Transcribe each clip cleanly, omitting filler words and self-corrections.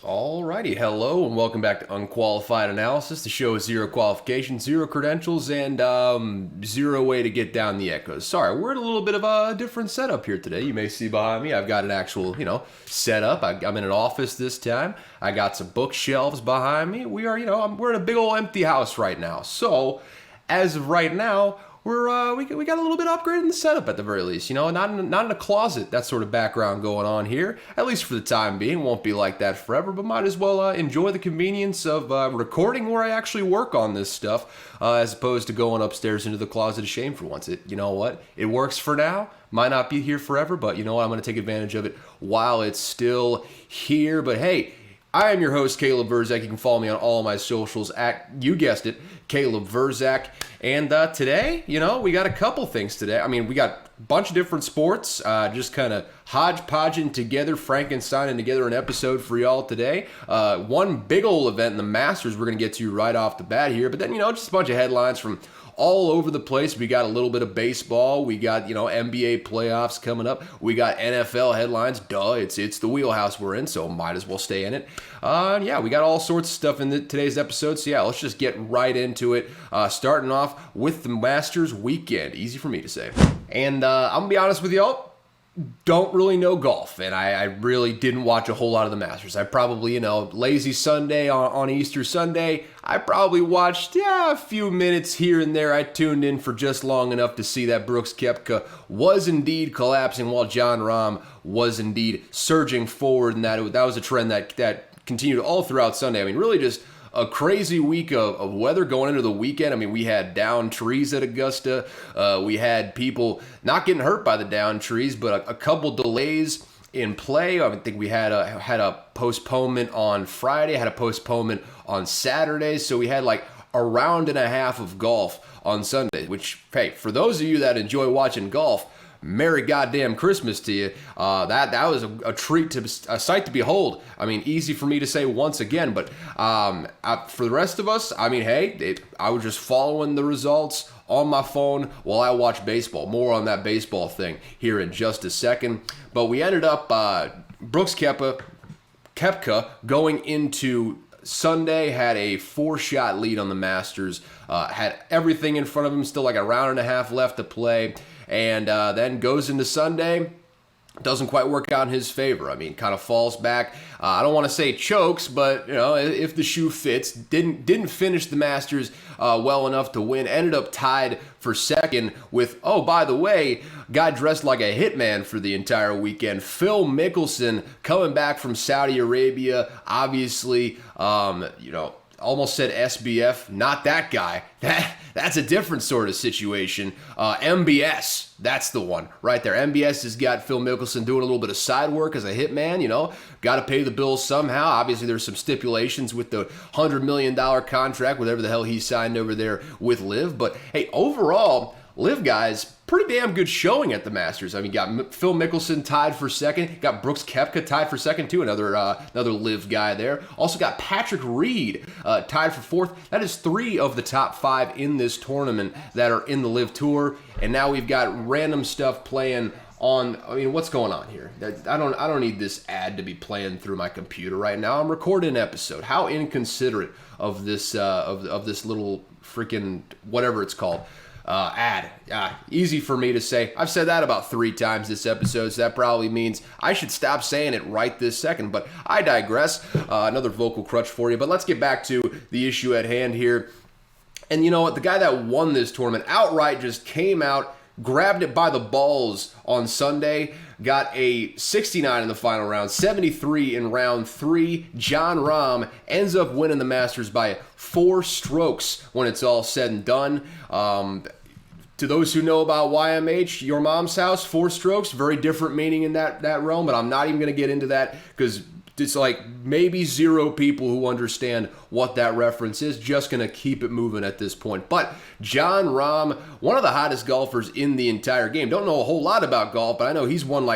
Alrighty, hello and welcome back to Unqualified Analysis. The show is zero qualifications, zero credentials, and zero way to get down the echoes. Sorry, we're in a little bit of a different setup here today. You may see behind me, I've got an actual, setup. I'm in an office this time. I got some bookshelves behind me. We're in a big old empty house right now. So, as of right now, we got a little bit upgraded in the setup at the very least. Not in a closet, that sort of background going on here. At least for the time being, won't be like that forever. But might as well enjoy the convenience of recording where I actually work on this stuff, as opposed to going upstairs into the closet of shame for once. You know what? It works for now. Might not be here forever, but you know what? I'm going to take advantage of it while it's still here. But hey, I am your host, Caleb Verzak. You can follow me on all of my socials at, you guessed it, Caleb Verzak. And today, we got a couple things today. I mean, we got a bunch of different sports, just kind of hodgepodging together, Frankensteining together an episode for y'all today. One big old event in the Masters we're going to get to right off the bat here. But then, just a bunch of headlines from all over the place. We got a little bit of baseball. We got, NBA playoffs coming up. We got NFL headlines. Duh, it's the wheelhouse we're in, so might as well stay in it. We got all sorts of stuff in today's episode. So, let's just get right into it. Starting off with the Masters weekend. Easy for me to say. And I'm going to be honest with y'all. Don't really know golf, and I really didn't watch a whole lot of the Masters. I probably, lazy Sunday on Easter Sunday, I probably watched, a few minutes here and there. I tuned in for just long enough to see that Brooks Koepka was indeed collapsing while Jon Rahm was indeed surging forward, and that was a trend that continued all throughout Sunday. I mean, really just a crazy week of weather going into the weekend. I mean, we had downed trees at Augusta. We had people not getting hurt by the downed trees, but a couple delays in play. I think we had a postponement on Friday, had a postponement on Saturday. So we had like a round and a half of golf on Sunday, which, hey, for those of you that enjoy watching golf, Merry goddamn Christmas to you. That was a sight to behold. I mean, easy for me to say once again, but for the rest of us, I mean, hey, I was just following the results on my phone while I watch baseball. More on that baseball thing here in just a second. But we ended up, Brooks Koepka going into Sunday had a 4-shot lead on the Masters, had everything in front of him, still like a round and a half left to play. And then goes into Sunday, doesn't quite work out in his favor. I mean, kind of falls back. I don't want to say chokes, but if the shoe fits, didn't finish the Masters well enough to win. Ended up tied for second with, oh, by the way, got dressed like a hitman for the entire weekend. Phil Mickelson coming back from Saudi Arabia, obviously, almost said SBF, not that guy. That's a different sort of situation. MBS, that's the one right there. MBS has got Phil Mickelson doing a little bit of side work as a hitman, got to pay the bills somehow. Obviously, there's some stipulations with the $100 million contract, whatever the hell he signed over there with Liv. But hey, overall, Liv guys, pretty damn good showing at the Masters. I mean, got Phil Mickelson tied for second. Got Brooks Koepka tied for second, too. Another Liv guy there. Also got Patrick Reed tied for fourth. That is 3 of the top 5 in this tournament that are in the Liv Tour. And now we've got random stuff playing on. I mean, what's going on here? I don't need this ad to be playing through my computer right now. I'm recording an episode. How inconsiderate of this of this little freaking whatever it's called. Ad. Easy for me to say. I've said that about 3 times this episode, so that probably means I should stop saying it right this second, but I digress. Another vocal crutch for you, but let's get back to the issue at hand here. And you know what? The guy that won this tournament outright just came out, grabbed it by the balls on Sunday, got a 69 in the final round, 73 in round 3. Jon Rahm ends up winning the Masters by 4 strokes when it's all said and done. To those who know about YMH, your mom's house, 4 strokes, very different meaning in that realm, but I'm not even going to get into that because it's like maybe 0 people who understand what that reference is. Just going to keep it moving at this point. But Jon Rahm, one of the hottest golfers in the entire game. Don't know a whole lot about golf, but I know he's won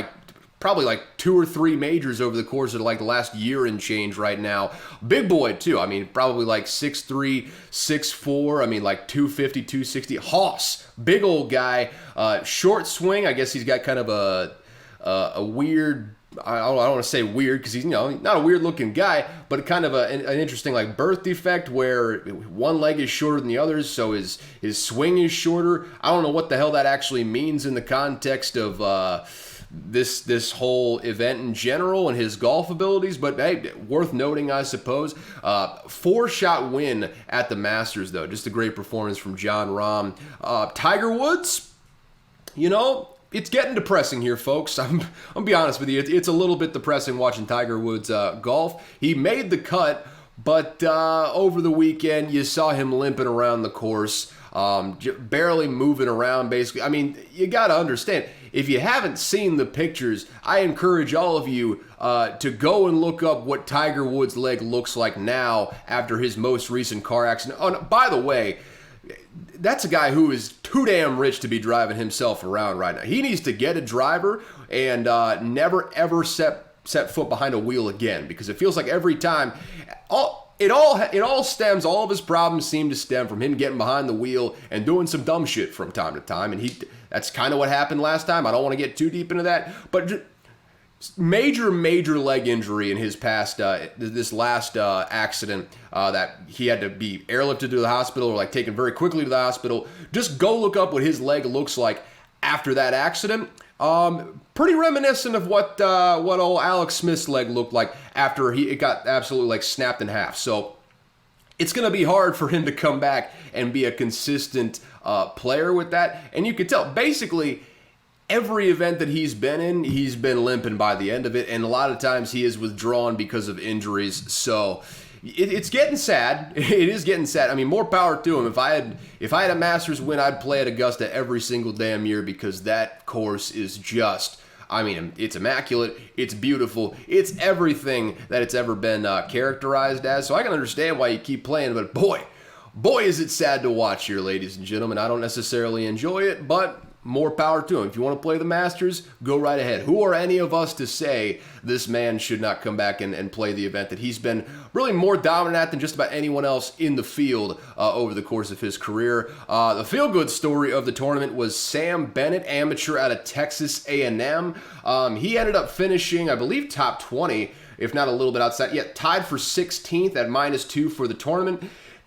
probably 2 or 3 majors over the course of the last year and change right now. Big boy too. I mean, probably 6'3", 6'4". I mean, 250, 260. Hoss, big old guy. Short swing. I guess he's got kind of a weird I don't want to say weird because he's not a weird looking guy, but kind of an interesting like birth defect where one leg is shorter than the others, so his swing is shorter. I don't know what the hell that actually means in the context of this whole event in general and his golf abilities, but hey, worth noting, I suppose. 4-shot win at the Masters, though. Just a great performance from Jon Rahm. Tiger Woods, it's getting depressing here, folks. I'm gonna be honest with you. It's a little bit depressing watching Tiger Woods golf. He made the cut, but over the weekend you saw him limping around the course, barely moving around. Basically, I mean, you got to understand. If you haven't seen the pictures, I encourage all of you to go and look up what Tiger Woods' leg looks like now after his most recent car accident. Oh, by the way, that's a guy who is too damn rich to be driving himself around right now. He needs to get a driver and never ever set foot behind a wheel again, because it feels like every time all of his problems seem to stem from him getting behind the wheel and doing some dumb shit from time to time. And that's kind of what happened last time. I don't want to get too deep into that, but major leg injury in his past this last accident that he had to be airlifted to the hospital or like taken very quickly to the hospital. Just go look up what his leg looks like after that accident. Pretty reminiscent of what old Alex Smith's leg looked like after it got absolutely like snapped in half. So it's going to be hard for him to come back and be a consistent player with that. And you can tell basically every event that he's been in, he's been limping by the end of it, and a lot of times he is withdrawn because of injuries. So it's getting sad. It is getting sad. I mean, more power to him. If I had a Masters win, I'd play at Augusta every single damn year, because that course is just, I mean, it's immaculate, it's beautiful, it's everything that it's ever been characterized as. So I can understand why you keep playing, but boy is it sad to watch here, ladies and gentlemen. I don't necessarily enjoy it, but more power to him. If you want to play the Masters, go right ahead. Who are any of us to say this man should not come back and play the event that he's been really more dominant at than just about anyone else in the field over the course of his career? The feel-good story of the tournament was Sam Bennett, amateur out of Texas A&M. He ended up finishing, I believe, top 20, if not a little bit outside. Yeah, tied for 16th at -2 for the tournament.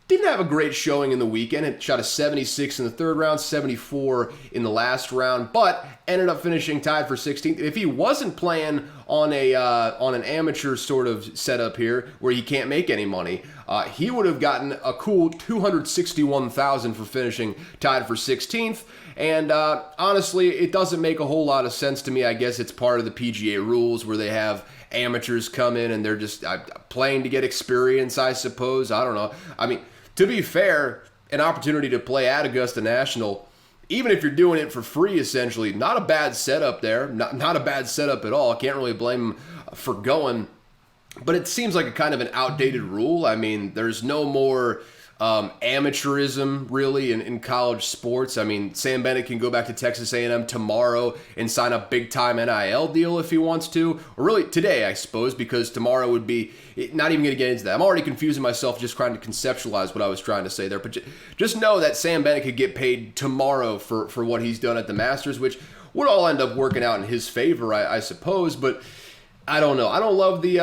Didn't have a great showing in the weekend. It shot a 76 in the third round, 74 in the last round, but ended up finishing tied for 16th. If he wasn't playing on an amateur sort of setup here where he can't make any money, he would have gotten a cool $261,000 for finishing tied for 16th. And honestly, it doesn't make a whole lot of sense to me. I guess it's part of the PGA rules where they have amateurs come in and they're just playing to get experience, I suppose. I don't know. I mean, to be fair, an opportunity to play at Augusta National, even if you're doing it for free, essentially, not a bad setup there. Not a bad setup at all. I can't really blame him for going. But it seems like a kind of an outdated rule. I mean, there's no more amateurism really in college sports. I mean, Sam Bennett can go back to Texas A&M tomorrow and sign a big-time NIL deal if he wants to. Or really today, I suppose, because tomorrow would be not even going to get into that. I'm already confusing myself just trying to conceptualize what I was trying to say there. But just know that Sam Bennett could get paid tomorrow for what he's done at the Masters, which would all end up working out in his favor, I suppose. But I don't know. I don't love the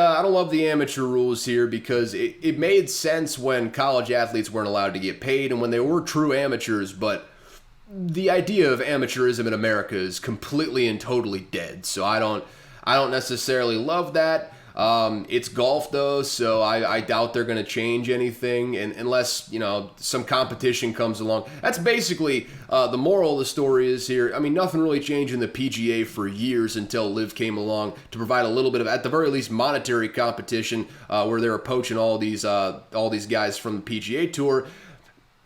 amateur rules here, because it made sense when college athletes weren't allowed to get paid and when they were true amateurs, but the idea of amateurism in America is completely and totally dead. So I don't necessarily love that. It's golf though, so I doubt they're going to change anything unless, some competition comes along. That's basically the moral of the story is here. I mean, nothing really changed in the PGA for years until LIV came along to provide a little bit of, at the very least, monetary competition where they were poaching all these guys from the PGA Tour.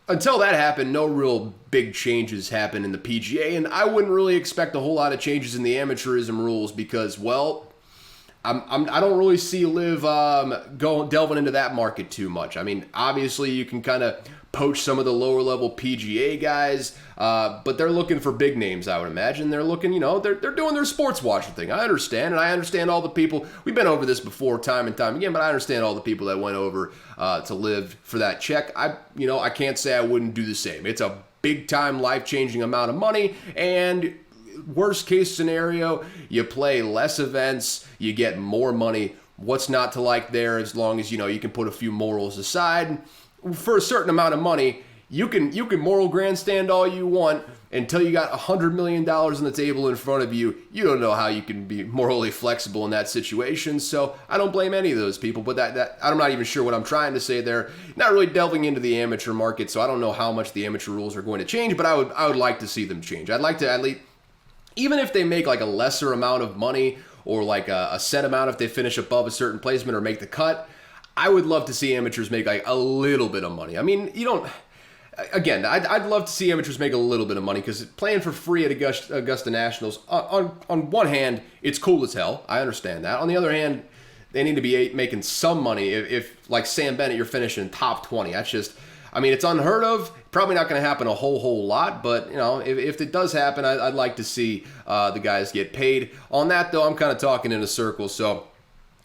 Until that happened, no real big changes happened in the PGA, and I wouldn't really expect a whole lot of changes in the amateurism rules because, well, I don't really see LIV delving into that market too much. I mean, obviously you can kind of poach some of the lower level PGA guys, but they're looking for big names, I would imagine. They're looking, they're doing their sports washing thing. I understand, and I understand all the people. We've been over this before time and time again, but I understand all the people that went over to LIV for that check. I can't say I wouldn't do the same. It's a big time, life changing amount of money, and worst case scenario, you play less events, you get more money. What's not to like there, as long as, you can put a few morals aside. For a certain amount of money, you can moral grandstand all you want until you got $100 million on the table in front of you. You don't know how you can be morally flexible in that situation. So I don't blame any of those people, but that I'm not even sure what I'm trying to say there. Not really delving into the amateur market, so I don't know how much the amateur rules are going to change, but I would like to see them change. I'd like to at least, even if they make like a lesser amount of money or like a set amount if they finish above a certain placement or make the cut, I would love to see amateurs make like a little bit of money. I mean, Again, I'd love to see amateurs make a little bit of money, because playing for free at Augusta Nationals, on one hand, it's cool as hell. I understand that. On the other hand, they need to be making some money. If like Sam Bennett, you're finishing top 20. That's just, it's unheard of. Probably not going to happen a whole lot, but if it does happen, I'd like to see the guys get paid. On that, though, I'm kind of talking in a circle. So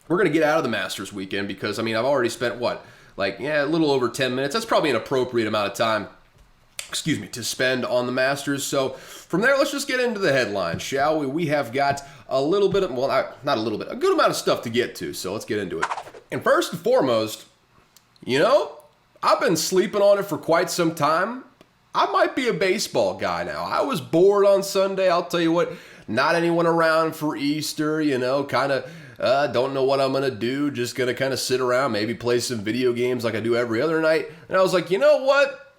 we're going to get out of the Masters weekend, because I've already spent a little over 10 minutes. That's probably an appropriate amount of time, to spend on the Masters. So from there, let's just get into the headlines, shall we? We have got a little bit of, not a little bit, a good amount of stuff to get to. So let's get into it. And first and foremost, I've been sleeping on it for quite some time. I might be a baseball guy now. I was bored on Sunday. I'll tell you what, not anyone around for Easter, kind of, don't know what I'm going to do. Just going to kind of sit around, maybe play some video games like I do every other night. And I was like, you know what?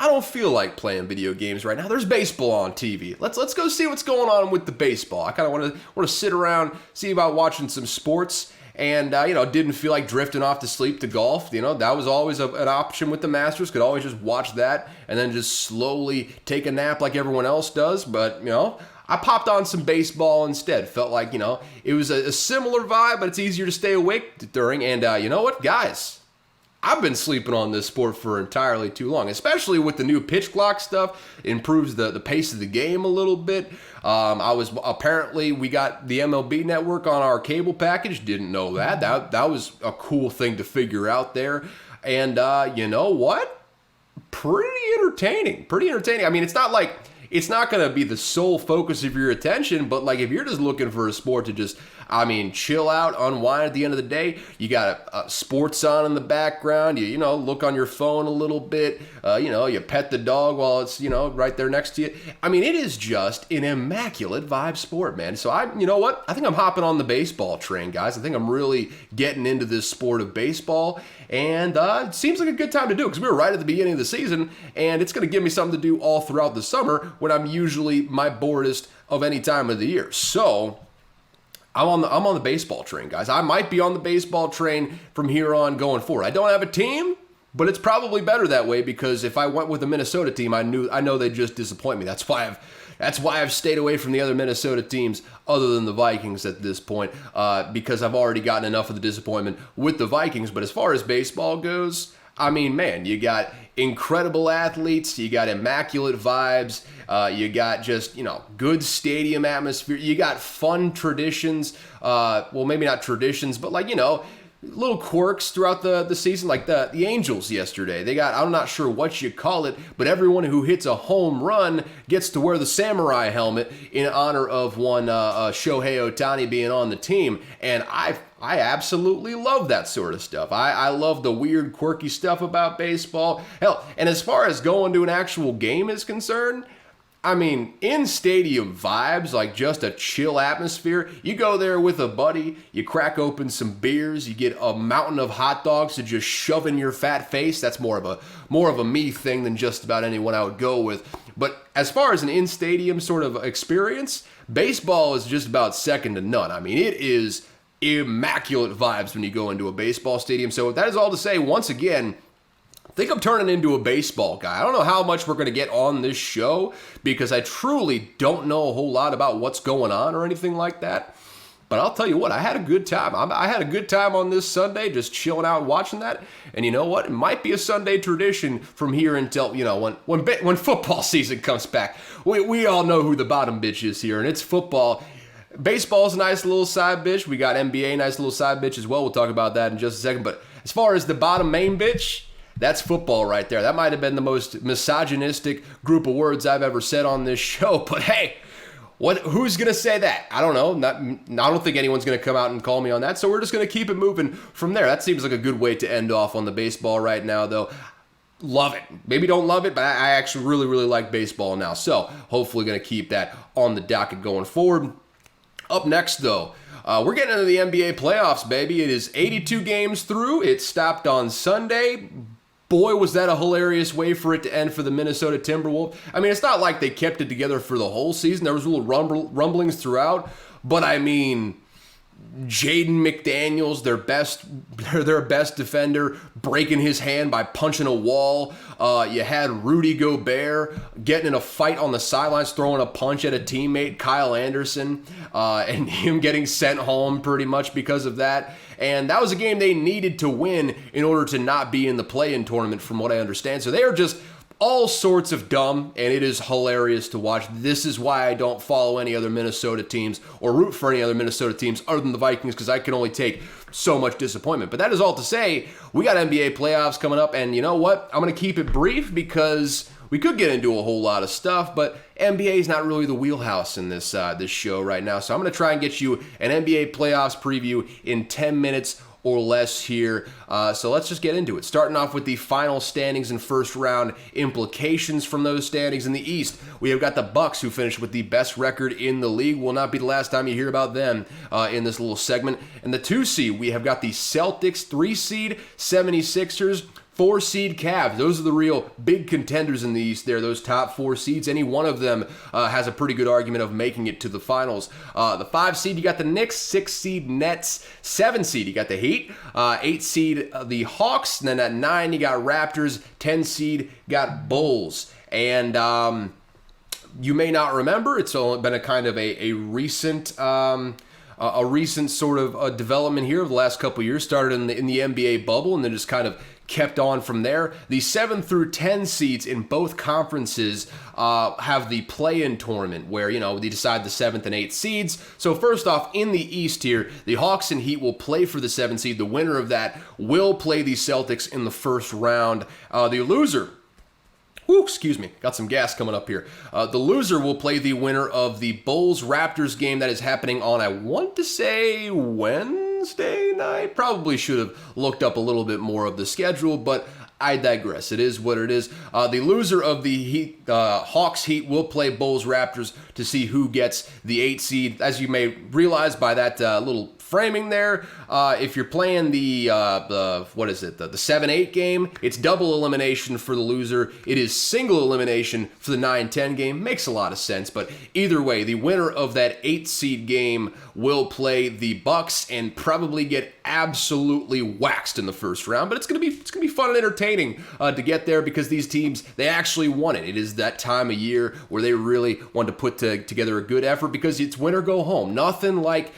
I don't feel like playing video games right now. There's baseball on TV. Let's go see what's going on with the baseball. I kind of want to sit around, see about watching some sports. And, didn't feel like drifting off to sleep to golf. That was always an option with the Masters. Could always just watch that and then just slowly take a nap like everyone else does. But, I popped on some baseball instead. Felt like, it was a similar vibe, but it's easier to stay awake during. And you know what, guys? I've been sleeping on this sport for entirely too long, especially with the new pitch clock stuff. It improves the pace of the game a little bit. Apparently we got the MLB network on our cable package. Didn't know that. That was a cool thing to figure out there. And you know what? Pretty entertaining. It's not going to be the sole focus of your attention, but like if you're just looking for a sport to just, chill out, unwind at the end of the day, you got sports on in the background, you look on your phone a little bit, you pet the dog while it's, right there next to you. It is just an immaculate vibe sport, man. So you know what? I think I'm hopping on the baseball train, guys. I think I'm really getting into this sport of baseball, and it seems like a good time to do it, because we were right at the beginning of the season, and it's going to give me something to do all throughout the summer when I'm usually my boredest of any time of the year. So I'm on the baseball train, guys. I might be on the baseball train from here on going forward. I don't have a team, but it's probably better that way, because if I went with a Minnesota team, I know they'd just disappoint me. That's why I've stayed away from the other Minnesota teams other than the Vikings at this point, because I've already gotten enough of the disappointment with the Vikings. But as far as baseball goes, man, you got incredible athletes, you got immaculate vibes, you got just, good stadium atmosphere, you got fun traditions, well, maybe not traditions, but little quirks throughout the season, like the Angels yesterday. They got, I'm not sure what you call it, but everyone who hits a home run gets to wear the samurai helmet in honor of one Shohei Ohtani being on the team. And I absolutely love that sort of stuff. I love the weird, quirky stuff about baseball. Hell, and as far as going to an actual game is concerned, in-stadium vibes, like just a chill atmosphere. You go there with a buddy, you crack open some beers, you get a mountain of hot dogs to just shove in your fat face. That's more of a me thing than just about anyone I would go with. But as far as an in-stadium sort of experience, baseball is just about second to none. It is immaculate vibes when you go into a baseball stadium. So that is all to say, once again, I think I'm turning into a baseball guy. I don't know how much we're going to get on this show, because I truly don't know a whole lot about what's going on or anything like that. But I'll tell you what, I had a good time. I had a good time on this Sunday, just chilling out and watching that. And you know what? It might be a Sunday tradition from here until, when football season comes back. We all know who the bottom bitch is here, and it's football. Baseball's a nice little side bitch. We got NBA, nice little side bitch as well. We'll talk about that in just a second. But as far as the bottom main bitch, that's football right there. That might have been the most misogynistic group of words I've ever said on this show. But hey, Who's going to say that? I don't know. I don't think anyone's going to come out and call me on that. So we're just going to keep it moving from there. That seems like a good way to end off on the baseball right now, though. Love it. Maybe don't love it, but I actually really, really like baseball now. So hopefully going to keep that on the docket going forward. Up next, though, we're getting into the NBA playoffs, baby. It is 82 games through. It stopped on Sunday. Boy, was that a hilarious way for it to end for the Minnesota Timberwolves. I mean, it's not like they kept it together for the whole season. There was little rumblings throughout. But, I mean, Jaden McDaniels, their best defender, breaking his hand by punching a wall. You had Rudy Gobert getting in a fight on the sidelines, throwing a punch at a teammate, Kyle Anderson, and him getting sent home pretty much because of that. And that was a game they needed to win in order to not be in the play-in tournament, from what I understand. So they are just all sorts of dumb, and it is hilarious to watch. This is why I don't follow any other Minnesota teams or root for any other Minnesota teams other than the Vikings, because I can only take so much disappointment. But that is all to say, we got NBA playoffs coming up, and you know what? I'm going to keep it brief because we could get into a whole lot of stuff, but NBA is not really the wheelhouse in this show right now. So I'm going to try and get you an NBA playoffs preview in 10 minutes or less here. So let's just get into it. Starting off with the final standings and first round implications from those standings. In the East, we have got the Bucks, who finished with the best record in the league. Will not be the last time you hear about them in this little segment. And the 2 seed, we have got the Celtics, 3 seed, 76ers, 4 seed Cavs. Those are the real big contenders in the East there, those top 4 seeds. Any one of them has a pretty good argument of making it to the finals. The 5 seed, you got the Knicks. 6 seed Nets. 7 seed, you got the Heat. 8 seed, the Hawks. And then at 9, you got Raptors. 10 seed, got Bulls. And you may not remember, it's only been a kind of a recent sort of development here of the last couple of years. Started in the NBA bubble and then just kind of kept on from there. The 7 through 10 seeds in both conferences have the play-in tournament where, they decide the 7th and 8th seeds. So first off, in the East here, the Hawks and Heat will play for the 7th seed. The winner of that will play the Celtics in the first round. The loser... excuse me, got some gas coming up here. The loser will play the winner of the Bulls-Raptors game that is happening on, I want to say, Wednesday night. Probably should have looked up a little bit more of the schedule, but I digress. It is what it is. The loser of the Hawks-Heat will play Bulls-Raptors to see who gets the 8 seed. As you may realize by that little framing there, if you're playing the 7-8 game, it's double elimination for the loser. It is single elimination for the 9-10 game. Makes a lot of sense, but either way, the winner of that 8 seed game will play the Bucks and probably get absolutely waxed in the first round. But it's gonna be fun and entertaining to get there because these teams, they actually want it. It is that time of year where they really want to put together a good effort because it's win or go home. Nothing like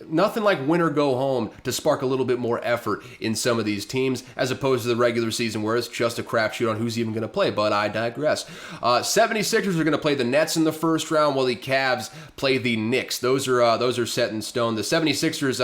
win or go home to spark a little bit more effort in some of these teams as opposed to the regular season where it's just a crapshoot on who's even going to play, but I digress. 76ers are going to play the Nets in the first round while the Cavs play the Knicks. Those are set in stone. The 76ers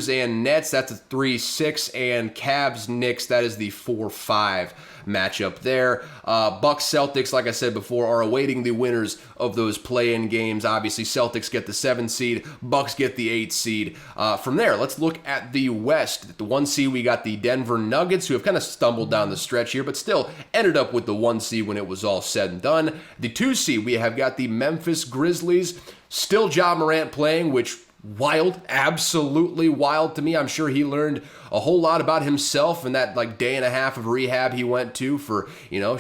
and Nets, that's a 3-6, and Cavs-Knicks, that is the 4-5 matchup there. Bucks-Celtics, like I said before, are awaiting the winners of those play-in games. Obviously, Celtics get the 7 seed, Bucks get the 8 seed. From there, let's look at the West. At the 1 seed, we got the Denver Nuggets, who have kind of stumbled down the stretch here, but still ended up with the 1 seed when it was all said and done. The 2 seed, we have got the Memphis Grizzlies. Still Ja Morant playing, which wild, absolutely wild to me. I'm sure he learned a whole lot about himself in that day and a half of rehab he went to for,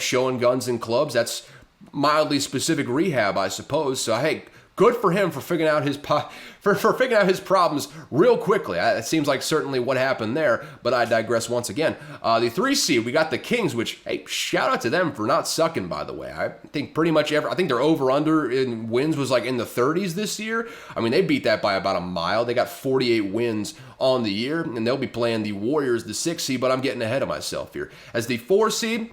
showing guns and clubs. That's mildly specific rehab, I suppose. So hey, good for him for figuring out his problems real quickly. It seems like certainly what happened there, but I digress once again. The 3 seed, we got the Kings, which, hey, shout out to them for not sucking, by the way. I think pretty much I think their over-under in wins was in the 30s this year. I mean, they beat that by about a mile. They got 48 wins on the year, and they'll be playing the Warriors, the 6 seed, but I'm getting ahead of myself here. As the 4 seed,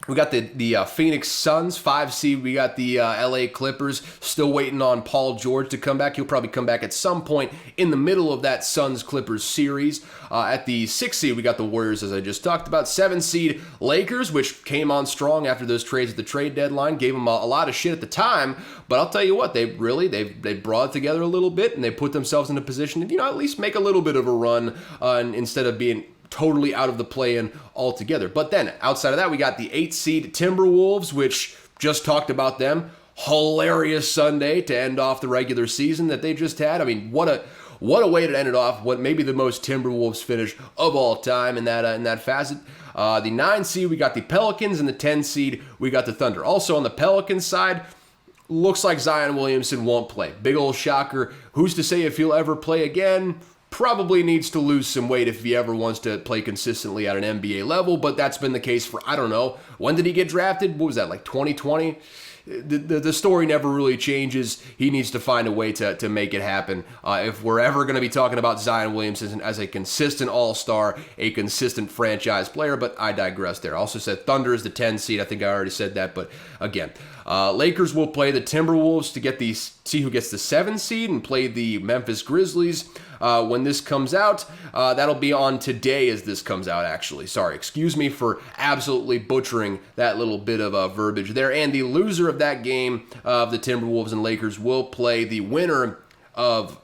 We got the Phoenix Suns, 5 seed. We got the LA Clippers, still waiting on Paul George to come back. He'll probably come back at some point in the middle of that Suns-Clippers series. At the 6 seed, we got the Warriors, as I just talked about. 7 seed Lakers, which came on strong after those trades at the trade deadline. Gave them a lot of shit at the time, but I'll tell you what, they brought it together a little bit, and they put themselves in a position to, at least make a little bit of a run instead of being totally out of the play-in altogether. But then, outside of that, we got the 8 seed Timberwolves, which just talked about them. Hilarious Sunday to end off the regular season that they just had. I mean, what a way to end it off. What maybe the most Timberwolves finish of all time in that facet. The 9 seed, we got the Pelicans, and the 10 seed, we got the Thunder. Also on the Pelicans side, looks like Zion Williamson won't play. Big old shocker. Who's to say if he'll ever play again? Probably needs to lose some weight if he ever wants to play consistently at an NBA level, but that's been the case for, I don't know, when did he get drafted? What was that, like 2020? The story never really changes. He needs to find a way to make it happen. If we're ever going to be talking about Zion Williamson as a consistent all-star, a consistent franchise player, but I digress there. I also said Thunder is the 10 seed. I think I already said that, but again, Lakers will play the Timberwolves to see who gets the 7 seed and play the Memphis Grizzlies. When this comes out, that'll be on today as this comes out, actually. Sorry, excuse me for absolutely butchering that little bit of verbiage there. And the loser of that game of the Timberwolves and Lakers will play the winner of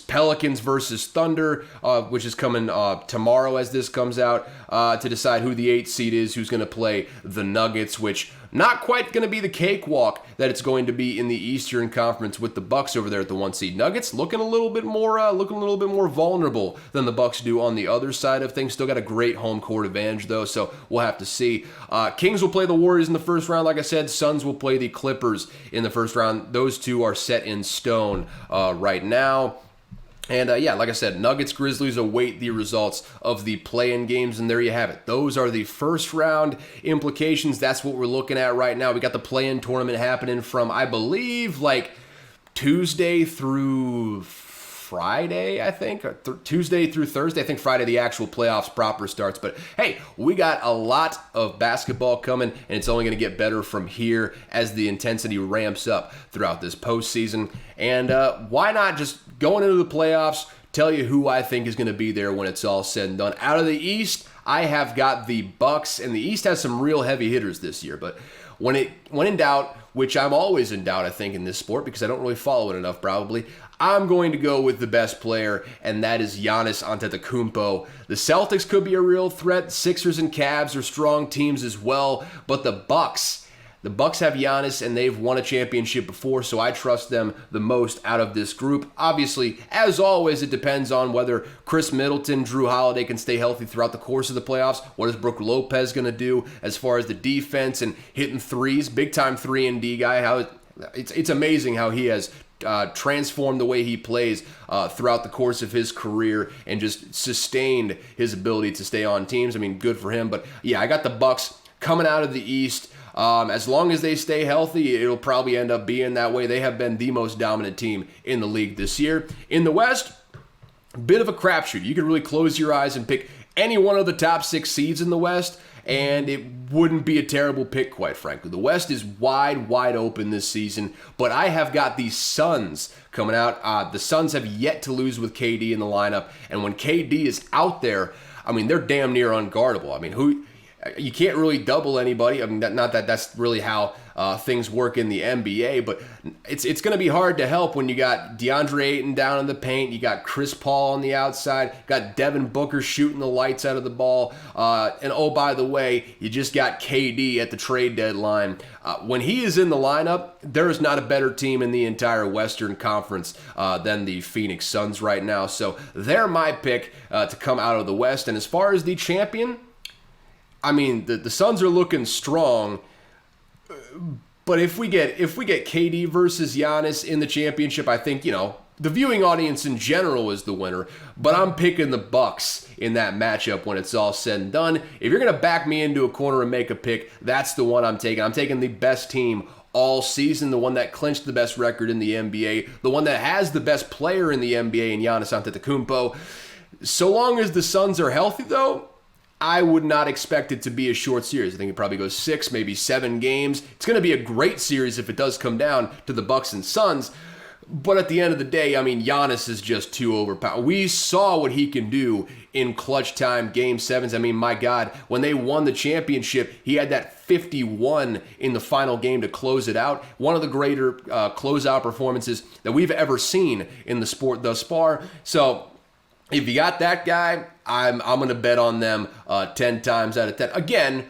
Pelicans versus Thunder, which is coming tomorrow as this comes out, to decide who the 8 seed is, who's going to play the Nuggets, which not quite going to be the cakewalk that it's going to be in the Eastern Conference with the Bucks over there at the 1 seed. Nuggets looking a little bit more vulnerable than the Bucks do on the other side of things. Still got a great home court advantage though, so we'll have to see. Kings will play the Warriors in the first round, like I said. Suns will play the Clippers in the first round. Those two are set in stone right now. And like I said, Nuggets, Grizzlies await the results of the play-in games, and there you have it. Those are the first round implications. That's what we're looking at right now. We got the play-in tournament happening from, I believe, like Tuesday through Friday, I think. Tuesday through Thursday. I think Friday the actual playoffs proper starts. But hey, we got a lot of basketball coming, and it's only going to get better from here as the intensity ramps up throughout this postseason. And why not just going into the playoffs, tell you who I think is going to be there when it's all said and done. Out of the East, I have got the Bucks, and the East has some real heavy hitters this year. But when in doubt, which I'm always in doubt, I think, in this sport because I don't really follow it enough probably, I'm going to go with the best player, and that is Giannis Antetokounmpo. The Celtics could be a real threat. Sixers and Cavs are strong teams as well, but the Bucks have Giannis, and they've won a championship before, so I trust them the most out of this group. Obviously, as always, it depends on whether Chris Middleton, Drew Holiday can stay healthy throughout the course of the playoffs. What is Brook Lopez going to do as far as the defense and hitting threes? Big-time 3-and-D guy. It's amazing how he has transformed the way he plays throughout the course of his career and just sustained his ability to stay on teams. I mean, good for him. But yeah, I got the Bucks coming out of the East. As long as they stay healthy, it'll probably end up being that way. They have been the most dominant team in the league this year. In the West, bit of a crapshoot. You could really close your eyes and pick any one of the top 6 seeds in the West, and it wouldn't be a terrible pick, quite frankly. The West is wide open this season, but I have got the Suns coming out. The Suns have yet to lose with KD in the lineup, and when KD is out there, I mean, they're damn near unguardable. I mean, you can't really double anybody. I mean, not that that's really how things work in the NBA, but it's going to be hard to help when you got DeAndre Ayton down in the paint, you got Chris Paul on the outside, got Devin Booker shooting the lights out of the ball, and oh, by the way, you just got KD at the trade deadline. When he is in the lineup, there is not a better team in the entire Western Conference than the Phoenix Suns right now, so they're my pick to come out of the West. And as far as the champion, I mean, the Suns are looking strong, but if we get KD versus Giannis in the championship, I think, the viewing audience in general is the winner, but I'm picking the Bucks in that matchup when it's all said and done. If you're going to back me into a corner and make a pick, that's the one I'm taking. I'm taking the best team all season, the one that clinched the best record in the NBA, the one that has the best player in the NBA in Giannis Antetokounmpo. So long as the Suns are healthy, though, I would not expect it to be a short series. I think it probably goes 6, maybe 7 games. It's going to be a great series if it does come down to the Bucks and Suns. But at the end of the day, I mean, Giannis is just too overpowered. We saw what he can do in clutch time game 7s. I mean, my God, when they won the championship, he had that 51 in the final game to close it out. One of the greater closeout performances that we've ever seen in the sport thus far. So if you got that guy, I'm going to bet on them 10 times out of 10. Again,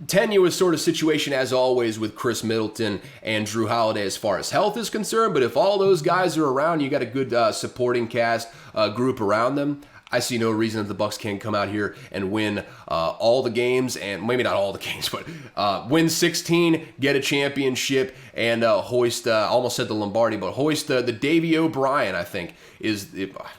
tenuous sort of situation as always with Chris Middleton and Drew Holiday as far as health is concerned. But if all those guys are around, you got a good supporting cast group around them. I see no reason that the Bucks can't come out here and win all the games, and maybe not all the games, but win 16, get a championship, and hoist, I almost said the Lombardi, but hoist the Davey O'Brien, I think,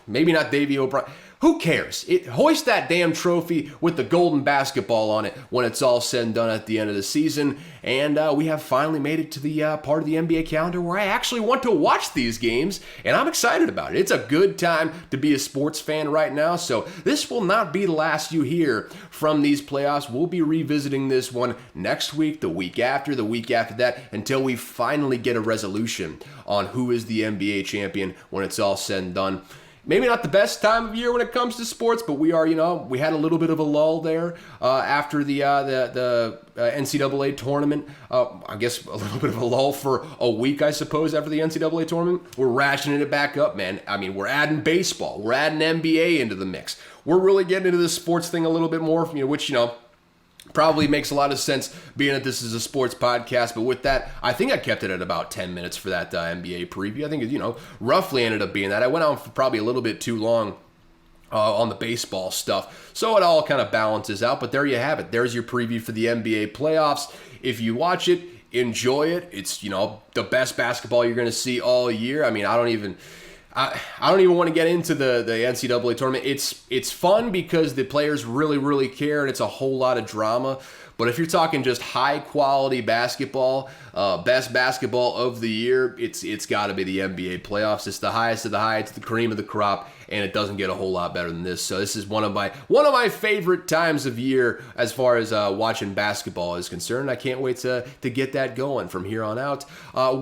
maybe not Davey O'Brien. Who cares? Hoist that damn trophy with the golden basketball on it when it's all said and done at the end of the season. And we have finally made it to the part of the NBA calendar where I actually want to watch these games, and I'm excited about it. It's a good time to be a sports fan right now, so this will not be the last you hear from these playoffs. We'll be revisiting this one next week, the week after that, until we finally get a resolution on who is the NBA champion when it's all said and done. Maybe not the best time of year when it comes to sports, but we had a little bit of a lull there after the NCAA tournament. I guess a little bit of a lull for a week, I suppose, after the NCAA tournament. We're ratcheting it back up, man. I mean, we're adding baseball. We're adding NBA into the mix. We're really getting into the sports thing a little bit more, which, probably makes a lot of sense being that this is a sports podcast. But with that, I think I kept it at about 10 minutes for that NBA preview. I think it, roughly ended up being that. I went on for probably a little bit too long on the baseball stuff. So it all kind of balances out. But there you have it. There's your preview for the NBA playoffs. If you watch it, enjoy it. It's, the best basketball you're going to see all year. I mean, I don't even want to get into the NCAA tournament. It's fun because the players really, really care, and it's a whole lot of drama. But if you're talking just high-quality basketball, best basketball of the year, it's got to be the NBA playoffs. It's the highest of the high. It's the cream of the crop, and it doesn't get a whole lot better than this. So this is one of my favorite times of year as far as watching basketball is concerned. I can't wait to get that going from here on out.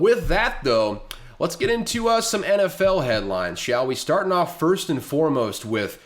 With that, though, let's get into some NFL headlines, shall we? Starting off first and foremost with,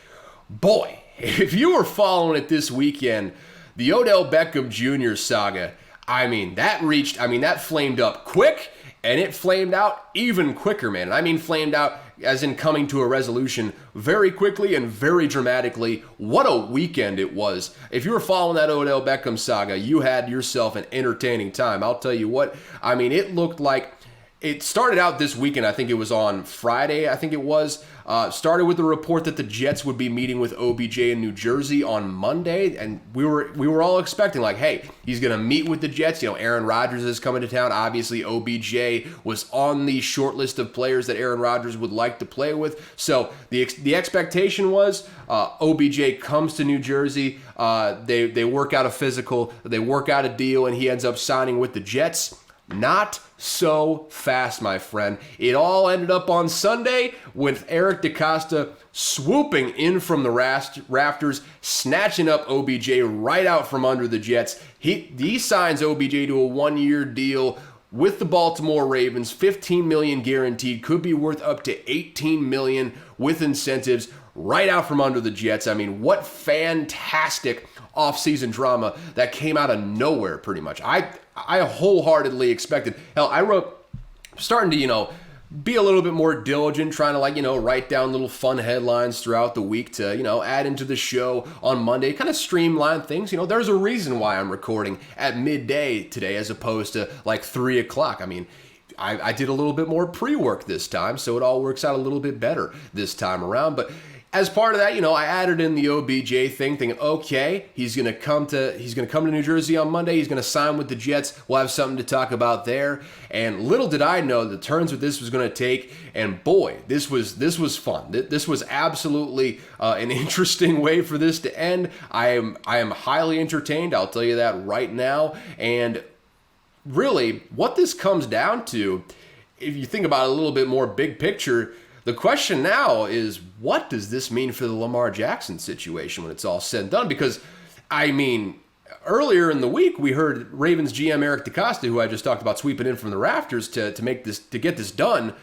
boy, if you were following it this weekend, the Odell Beckham Jr. saga, that flamed up quick, and it flamed out even quicker, man. And I mean flamed out as in coming to a resolution very quickly and very dramatically. What a weekend it was. If you were following that Odell Beckham saga, you had yourself an entertaining time. I'll tell you what, it looked like it started out this weekend. I think it was on Friday. Started with the report that the Jets would be meeting with OBJ in New Jersey on Monday, and we were all expecting, like, hey, he's going to meet with the Jets. Aaron Rodgers is coming to town. Obviously, OBJ was on the short list of players that Aaron Rodgers would like to play with. So the expectation was OBJ comes to New Jersey. They work out a physical. They work out a deal, and he ends up signing with the Jets. Not so fast, my friend. It all ended up on Sunday with Eric DeCosta swooping in from the rafters, snatching up OBJ right out from under the Jets. He signs OBJ to a 1-year deal with the Baltimore Ravens, $15 million guaranteed, could be worth up to $18 million with incentives right out from under the Jets. I mean, what fantastic offseason drama that came out of nowhere, pretty much. I wholeheartedly expected. Hell, starting to, be a little bit more diligent, trying to write down little fun headlines throughout the week to, add into the show on Monday, kind of streamline things. There's a reason why I'm recording at midday today as opposed to 3 o'clock. I did a little bit more pre-work this time, so it all works out a little bit better this time around. But as part of that, I added in the OBJ thing, thinking, okay, he's gonna come to New Jersey on Monday. He's gonna sign with the Jets. We'll have something to talk about there. And little did I know the turns that this was gonna take. And boy, this was fun. This was absolutely an interesting way for this to end. I am highly entertained. I'll tell you that right now. And really, what this comes down to, if you think about it a little bit more big picture, the question now is, what does this mean for the Lamar Jackson situation when it's all said and done? Because I mean, earlier in the week, we heard Ravens GM Eric DeCosta, who I just talked about sweeping in from the rafters to get this done.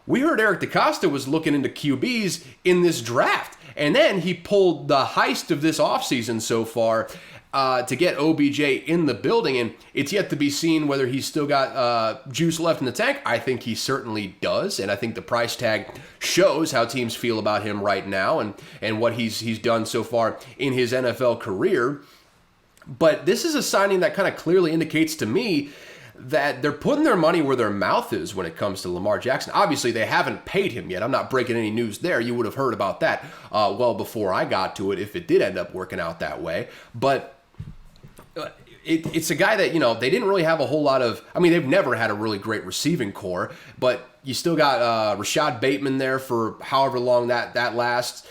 We heard Eric DeCosta was looking into QBs in this draft. And then he pulled the heist of this offseason so far to get OBJ in the building. And it's yet to be seen whether he's still got juice left in the tank. I think he certainly does. And I think the price tag shows how teams feel about him right now and what he's done so far in his NFL career. But this is a signing that kind of clearly indicates to me that they're putting their money where their mouth is when it comes to Lamar Jackson. Obviously, they haven't paid him yet. I'm not breaking any news there. You would have heard about that well before I got to it if it did end up working out that way. But it's a guy that, they didn't really have a whole lot of, they've never had a really great receiving core, but you still got Rashad Bateman there for however long that lasts.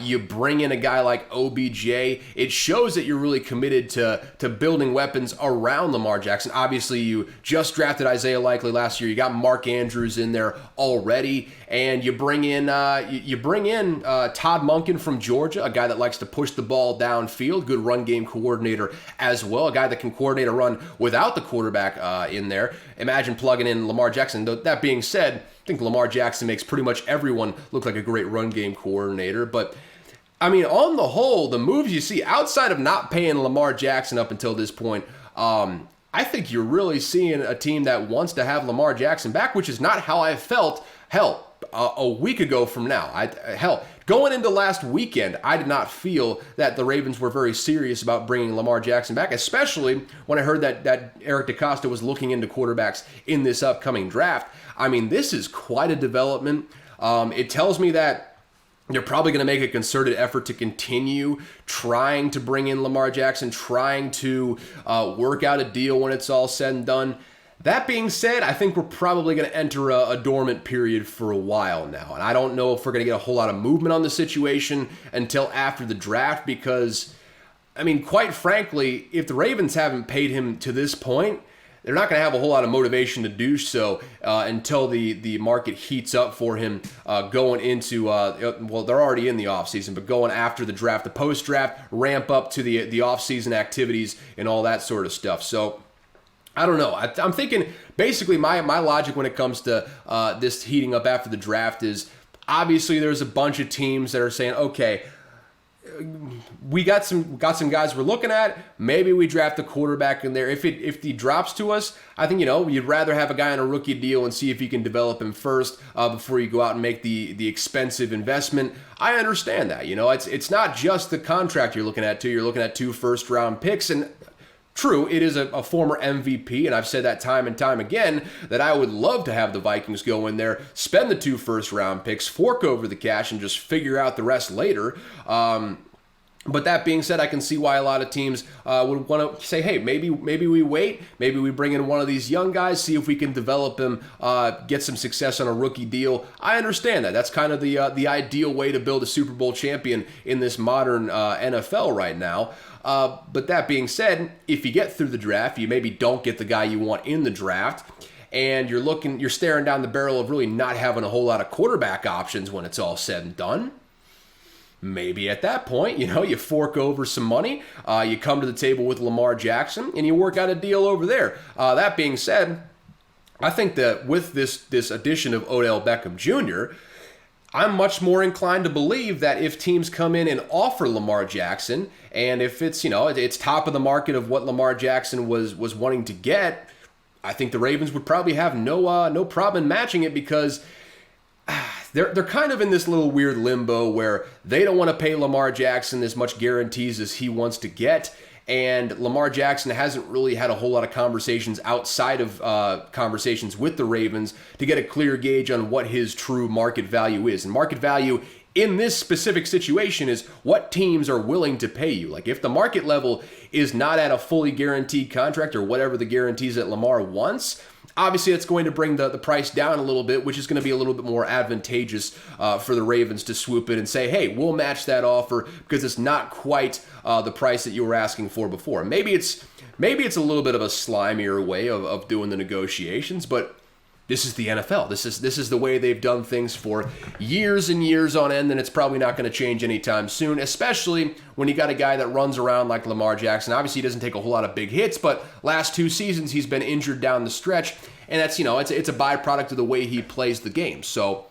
You bring in a guy like OBJ. It shows that you're really committed to building weapons around Lamar Jackson. Obviously, you just drafted Isaiah Likely last year. You got Mark Andrews in there already, and you bring in Todd Monken from Georgia, a guy that likes to push the ball downfield, good run game coordinator as well, a guy that can coordinate a run without the quarterback in there. Imagine plugging in Lamar Jackson. That being said, I think Lamar Jackson makes pretty much everyone look like a great run game coordinator. But, on the whole, the moves you see outside of not paying Lamar Jackson up until this point, I think you're really seeing a team that wants to have Lamar Jackson back, which is not how I felt, a week ago from now. Going into last weekend, I did not feel that the Ravens were very serious about bringing Lamar Jackson back, especially when I heard that Eric DeCosta was looking into quarterbacks in this upcoming draft. This is quite a development. It tells me that they're probably going to make a concerted effort to continue trying to bring in Lamar Jackson, trying to work out a deal when it's all said and done. That being said, I think we're probably going to enter a dormant period for a while now. And I don't know if we're going to get a whole lot of movement on the situation until after the draft because, quite frankly, if the Ravens haven't paid him to this point, they're not going to have a whole lot of motivation to do so until the market heats up for him going into, they're already in the offseason, but going after the draft, the post-draft, ramp up to the offseason activities and all that sort of stuff. So, I don't know. I'm thinking basically my logic when it comes to this heating up after the draft is obviously there's a bunch of teams that are saying, okay, we got some guys we're looking at. Maybe we draft a quarterback in there. If he drops to us, I think you'd rather have a guy on a rookie deal and see if you can develop him first before you go out and make the expensive investment. I understand that. It's not just the contract you're looking at too. You're looking at 2 first-round picks and. True, it is a former MVP, and I've said that time and time again, that I would love to have the Vikings go in there, spend the 2 first-round picks, fork over the cash, and just figure out the rest later. But that being said, I can see why a lot of teams would want to say, hey, maybe we wait, maybe we bring in one of these young guys, see if we can develop him, get some success on a rookie deal. I understand that. That's kind of the ideal way to build a Super Bowl champion in this modern NFL right now. But that being said, if you get through the draft, you maybe don't get the guy you want in the draft, and you're staring down the barrel of really not having a whole lot of quarterback options when it's all said and done. Maybe at that point, you fork over some money, you come to the table with Lamar Jackson, and you work out a deal over there. That being said, I think that with this addition of Odell Beckham Jr., I'm much more inclined to believe that if teams come in and offer Lamar Jackson, and if it's it's top of the market of what Lamar Jackson was wanting to get, I think the Ravens would probably have no problem matching it because they're kind of in this little weird limbo where they don't want to pay Lamar Jackson as much guarantees as he wants to get. And Lamar Jackson hasn't really had a whole lot of conversations outside of conversations with the Ravens to get a clear gauge on what his true market value is. And market value in this specific situation is what teams are willing to pay you. Like if the market level is not at a fully guaranteed contract or whatever the guarantees that Lamar wants, obviously that's going to bring the price down a little bit, which is going to be a little bit more advantageous for the Ravens to swoop in and say, hey, we'll match that offer because it's not quite the price that you were asking for before. Maybe it's a little bit of a slimier way of doing the negotiations, but this is the NFL. This is the way they've done things for years and years on end, and it's probably not going to change anytime soon, especially when you got a guy that runs around like Lamar Jackson. Obviously, he doesn't take a whole lot of big hits, but last 2 seasons he's been injured down the stretch, and that's, it's a byproduct of the way he plays the game. So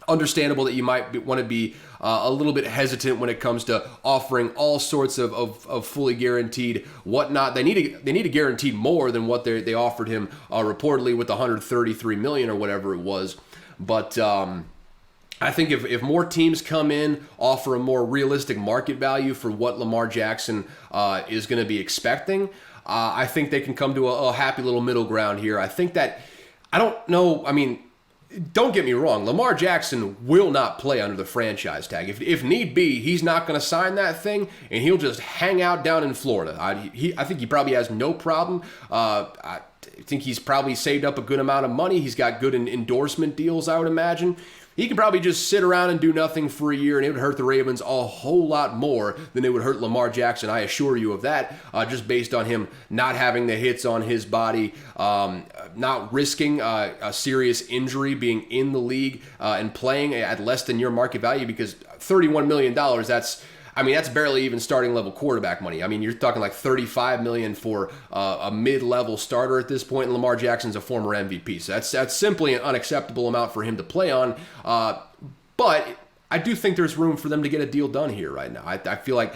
understandable that you might want to be a little bit hesitant when it comes to offering all sorts of fully guaranteed whatnot. They need to guarantee more than what they offered him reportedly with the $133 million or whatever it was. But I think if more teams come in, offer a more realistic market value for what Lamar Jackson is going to be expecting, I think they can come to a happy little middle ground here. I think that, I don't know, I memean, don't get me wrong, Lamar Jackson will not play under the franchise tag. If need be, he's not going to sign that thing, and he'll just hang out down in Florida. I think he probably has no problem. I think he's probably saved up a good amount of money. He's got good endorsement deals, I would imagine. He can probably just sit around and do nothing for a year, and it would hurt the Ravens a whole lot more than it would hurt Lamar Jackson. I assure you of that, just based on him not having the hits on his body, not risking a serious injury, being in the league and playing at less than your market value, because $31 million, that's barely even starting level quarterback money. I mean, you're talking like $35 million for a mid-level starter at this point, and Lamar Jackson's a former MVP. So that's simply an unacceptable amount for him to play on. But I do think there's room for them to get a deal done here right now. I feel like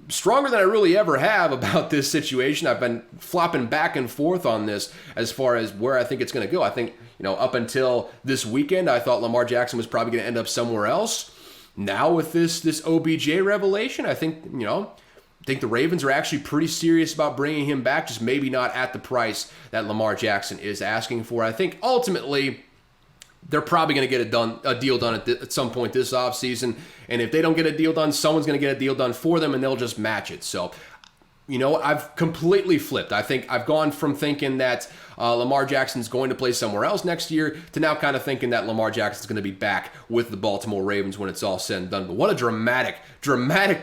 stronger than I really ever have about this situation. I've been flopping back and forth on this as far as where I think it's going to go. I think, up until this weekend, I thought Lamar Jackson was probably going to end up somewhere else. Now with this OBJ revelation, I think the Ravens are actually pretty serious about bringing him back, just maybe not at the price that Lamar Jackson is asking for. I think ultimately they're probably going to get a deal done at some point this offseason, and if they don't get a deal done, someone's going to get a deal done for them, and they'll just match it. So, I've completely flipped. I think I've gone from thinking that Lamar Jackson's going to play somewhere else next year to now kind of thinking that Lamar Jackson's going to be back with the Baltimore Ravens when it's all said and done. But what a dramatic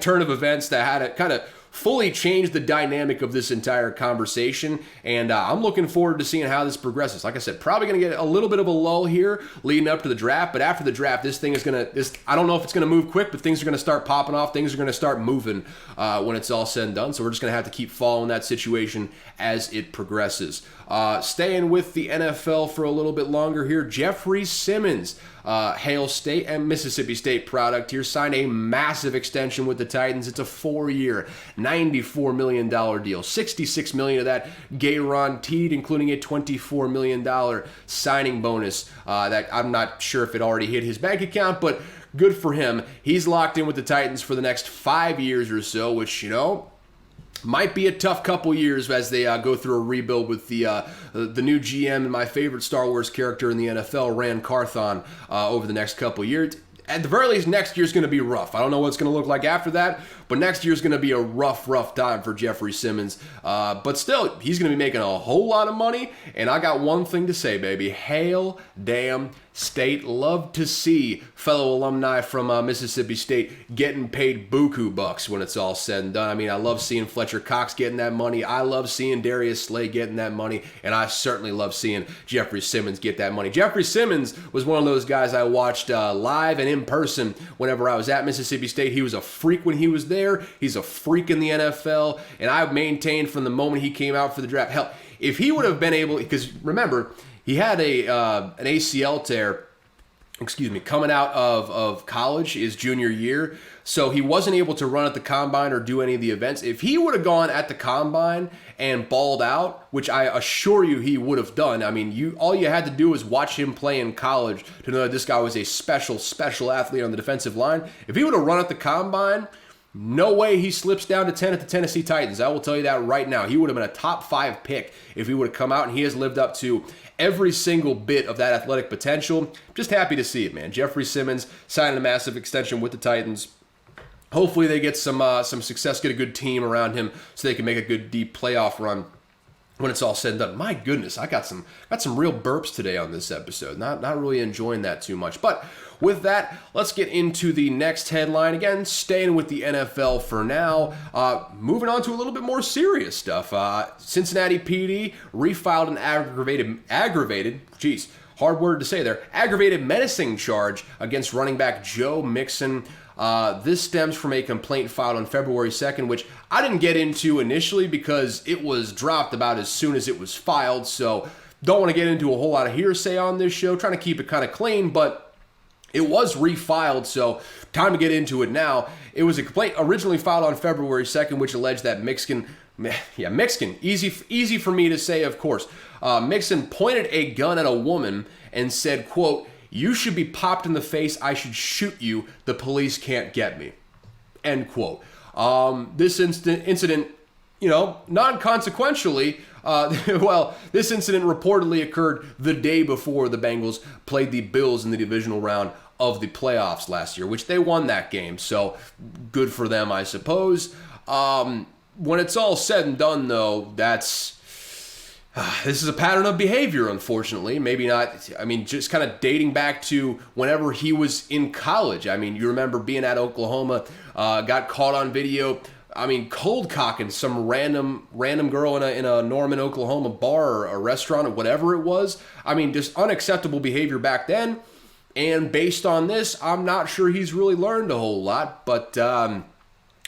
turn of events that had it kind of fully changed the dynamic of this entire conversation, and I'm looking forward to seeing how this progresses. Like I said, probably going to get a little bit of a lull here leading up to the draft, but after the draft, this thing is going to, I don't know if it's going to move quick, but things are going to start popping off. Things are going to start moving when it's all said and done, so we're just going to have to keep following that situation as it progresses. Staying with the NFL for a little bit longer here, Jeffrey Simmons, Hail State and Mississippi State product here, signed a massive extension with the Titans. It's a 4-year, $94 million deal. $66 million of that guaranteed, including a $24 million signing bonus that I'm not sure if it already hit his bank account, but good for him. He's locked in with the Titans for the next 5 years or so, which, might be a tough couple years as they go through a rebuild with the new GM and my favorite Star Wars character in the NFL, Ran Carthon, over the next couple years. At the very least, next year's going to be rough. I don't know what it's going to look like after that, but next year's going to be a rough time for Jeffrey Simmons. But still, he's going to be making a whole lot of money, and I got one thing to say, baby. Hail damn State. Love to see fellow alumni from Mississippi State getting paid buku bucks when it's all said and done. I mean, I love seeing Fletcher Cox getting that money. I love seeing Darius Slay getting that money, and I certainly love seeing Jeffrey Simmons get that money. Jeffrey Simmons was one of those guys I watched live and in person whenever I was at Mississippi State. He was a freak when he was there. He's a freak in the NFL, and I've maintained from the moment he came out for the draft. Hell, if he would have been able, because remember, he had an ACL tear, coming out of college his junior year, so he wasn't able to run at the combine or do any of the events. If he would have gone at the combine and balled out, which I assure you he would have done, I mean, all you had to do was watch him play in college to know that this guy was a special athlete on the defensive line. If he would have run at the combine, no way he slips down to 10 at the Tennessee Titans. I will tell you that right now. He would have been a top 5 pick if he would have come out, and he has lived up to every single bit of that athletic potential. Just happy to see it, man. Jeffrey Simmons signing a massive extension with the Titans. Hopefully they get some success, get a good team around him so they can make a good deep playoff run when it's all said and done. My goodness, I got some real burps today on this episode. Not really enjoying that too much. But with that, let's get into the next headline. Again, staying with the NFL for now. Moving on to a little bit more serious stuff. Cincinnati PD refiled an aggravated, hard word to say there, aggravated menacing charge against running back Joe Mixon. This stems from a complaint filed on February 2nd, which I didn't get into initially because it was dropped about as soon as it was filed, so don't want to get into a whole lot of hearsay on this show, trying to keep it kind of clean, but it was refiled, so time to get into it now. It was a complaint originally filed on February 2nd, which alleged that Mixon, easy for me to say, of course. Mixon pointed a gun at a woman and said, quote, "You should be popped in the face. I should shoot you. The police can't get me." End quote. This incident, non-consequentially, this incident reportedly occurred the day before the Bengals played the Bills in the divisional round of the playoffs last year, which they won that game. So good for them, I suppose. When it's all said and done, though, this is a pattern of behavior, unfortunately. Maybe not, just kind of dating back to whenever he was in college. You remember being at Oklahoma, got caught on video, cold cocking some random girl in a Norman, Oklahoma bar or a restaurant or whatever it was. Just unacceptable behavior back then. And based on this, I'm not sure he's really learned a whole lot. But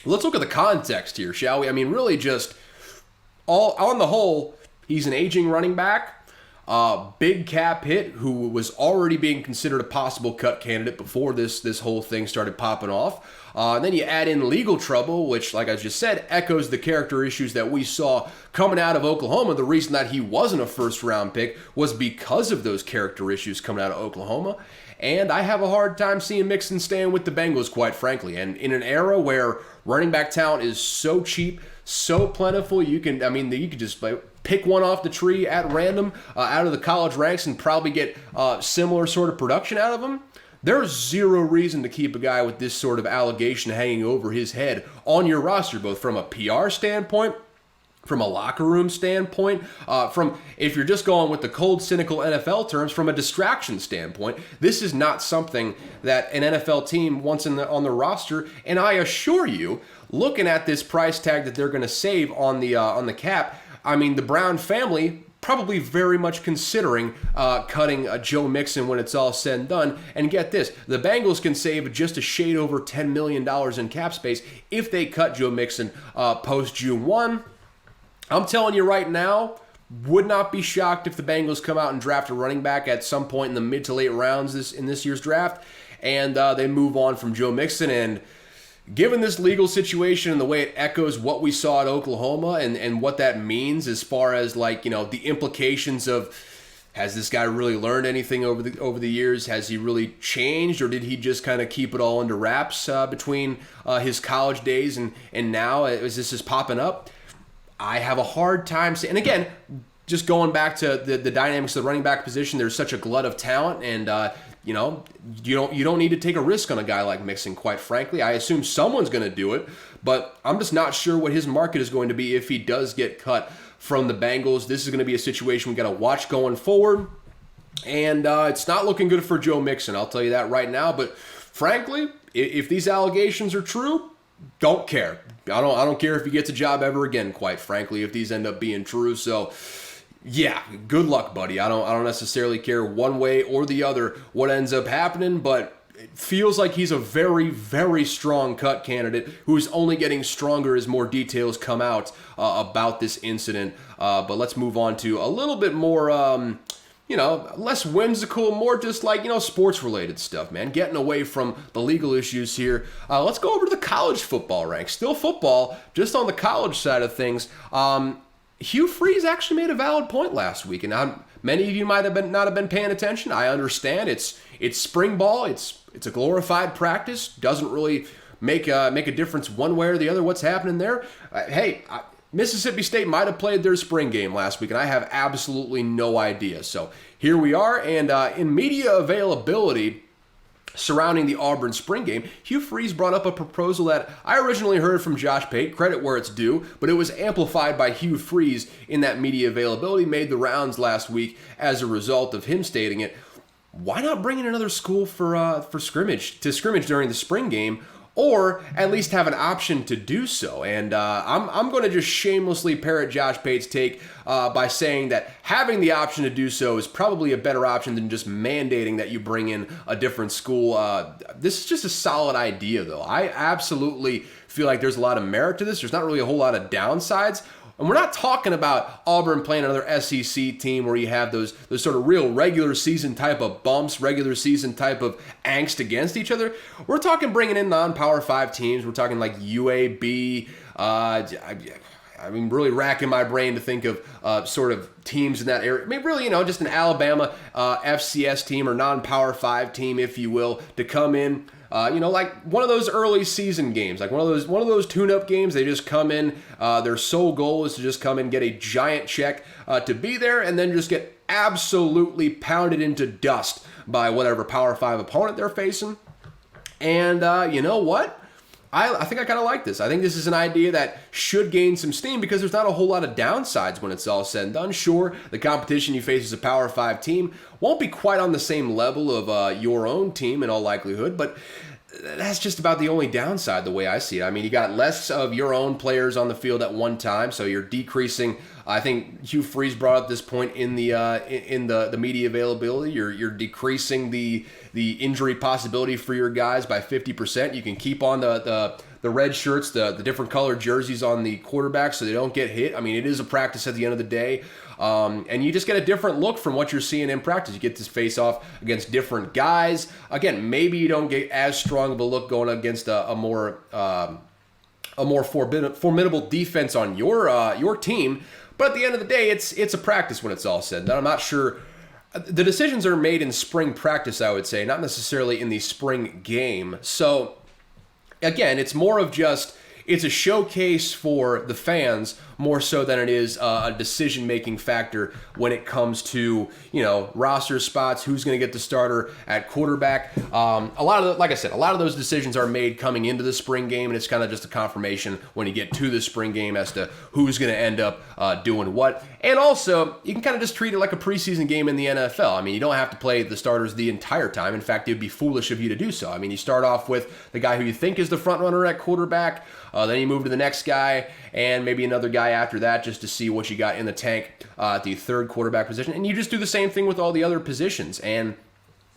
let's look at the context here, shall we? Really just all on the whole, he's an aging running back, big cap hit who was already being considered a possible cut candidate before this whole thing started popping off. And then you add in legal trouble, which, like I just said, echoes the character issues that we saw coming out of Oklahoma. The reason that he wasn't a first-round pick was because of those character issues coming out of Oklahoma. And I have a hard time seeing Mixon staying with the Bengals, quite frankly. And in an era where running back talent is so cheap, so plentiful, you can just pick one off the tree at random out of the college ranks and probably get similar sort of production out of them. There's zero reason to keep a guy with this sort of allegation hanging over his head on your roster, both from a PR standpoint, from a locker room standpoint, from, if you're just going with the cold, cynical NFL terms, from a distraction standpoint. This is not something that an NFL team wants on the roster, and I assure you, looking at this price tag that they're going to save on the cap, the Brown family probably very much considering cutting Joe Mixon when it's all said and done. And get this, the Bengals can save just a shade over $10 million in cap space if they cut Joe Mixon post-June 1. I'm telling you right now, would not be shocked if the Bengals come out and draft a running back at some point in the mid to late rounds in this year's draft, and they move on from Joe Mixon. And given this legal situation and the way it echoes what we saw at Oklahoma and what that means as far as the implications of, has this guy really learned anything over the years? Has he really changed, or did he just kind of keep it all under wraps between his college days and now as this is popping up? I have a hard time saying, and again, just going back to the dynamics of the running back position, there's such a glut of talent, and you don't need to take a risk on a guy like Mixon, quite frankly. I assume someone's going to do it, but I'm just not sure what his market is going to be if he does get cut from the Bengals. This is going to be a situation we got to watch going forward, and it's not looking good for Joe Mixon, I'll tell you that right now. But frankly, if these allegations are true, don't care. I don't care if he gets a job ever again, quite frankly, if these end up being true. So yeah, good luck, buddy. I don't necessarily care one way or the other what ends up happening, but it feels like he's a very, very strong cut candidate who's only getting stronger as more details come out about this incident. But let's move on to a little bit more less whimsical, more just sports-related stuff, man. Getting away from the legal issues here. Let's go over to the college football ranks. Still football, just on the college side of things. Hugh Freeze actually made a valid point last week, and many of you might have not have been paying attention. I understand it's spring ball. It's a glorified practice. Doesn't really make a difference one way or the other what's happening there. Mississippi State might have played their spring game last week, and I have absolutely no idea. So here we are, and in media availability surrounding the Auburn spring game, Hugh Freeze brought up a proposal that I originally heard from Josh Pate, credit where it's due, but it was amplified by Hugh Freeze in that media availability, made the rounds last week as a result of him stating it. Why not bring in another school for scrimmage during the spring game? or at least have an option to do so. And I'm going to just shamelessly parrot Josh Pate's take by saying that having the option to do so is probably a better option than just mandating that you bring in a different school. This is just a solid idea, though. I absolutely feel like there's a lot of merit to this. There's not really a whole lot of downsides. And we're not talking about Auburn playing another SEC team where you have those sort of real regular season type of bumps, regular season type of angst against each other. We're talking bringing in non-Power 5 teams. We're talking like UAB. I mean, really racking my brain to think of sort of teams in that area. I mean, really, just an Alabama FCS team or non-Power 5 team, if you will, to come in. Like one of those early season games, like one of those tune-up games. They just come in. Their sole goal is to just come and get a giant check to be there, and then just get absolutely pounded into dust by whatever Power 5 opponent they're facing. And you know what? I think I kind of like this. I think this is an idea that should gain some steam because there's not a whole lot of downsides when it's all said and done. Sure, the competition you face as a Power 5 team won't be quite on the same level of your own team in all likelihood, but that's just about the only downside the way I see it. I mean, you got less of your own players on the field at one time, so you're decreasing. I think Hugh Freeze brought up this point in the media availability. You're decreasing the injury possibility for your guys by 50%. You can keep on the red shirts, the different colored jerseys on the quarterback so they don't get hit. I mean, it is a practice at the end of the day. And you just get a different look from what you're seeing in practice. You get this face off against different guys. Again, maybe you don't get as strong of a look going against a more formidable defense on your team. But at the end of the day, it's a practice when it's all said and done. I'm not sure. The decisions are made in spring practice, I would say, not necessarily in the spring game. So, again, it's more of just, it's a showcase for the fans more so than it is a decision-making factor when it comes to, roster spots, who's going to get the starter at quarterback. Like I said, a lot of those decisions are made coming into the spring game, and it's kind of just a confirmation when you get to the spring game as to who's going to end up doing what. And also, you can kind of just treat it like a preseason game in the NFL. I mean, you don't have to play the starters the entire time. In fact, it would be foolish of you to do so. I mean, you start off with the guy who you think is the front runner at quarterback, then you move to the next guy, and maybe another guy after that just to see what you got in the tank at the third quarterback position. And you just do the same thing with all the other positions. And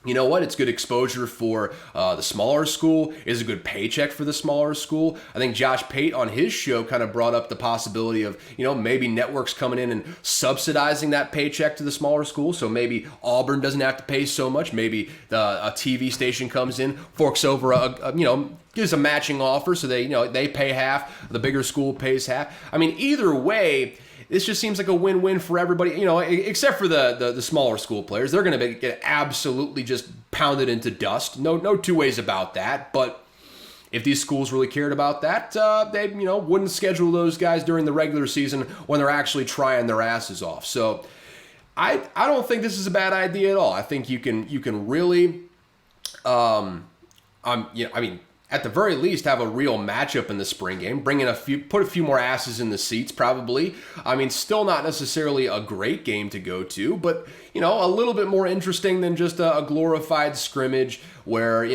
you know what? It's good exposure for the smaller school. It's a good paycheck for the smaller school. I think Josh Pate on his show kind of brought up the possibility of, maybe networks coming in and subsidizing that paycheck to the smaller school. So maybe Auburn doesn't have to pay so much. Maybe a TV station comes in, forks over gives a matching offer so they pay half, the bigger school pays half. I mean, either way, this just seems like a win-win for everybody, except for the smaller school players. They're going to get absolutely just pounded into dust. No two ways about that. But if these schools really cared about that, they wouldn't schedule those guys during the regular season when they're actually trying their asses off. So I don't think this is a bad idea at all. I think you can really, at the very least, have a real matchup in the spring game. Put a few more asses in the seats, probably. I mean, still not necessarily a great game to go to, but a little bit more interesting than just a glorified scrimmage where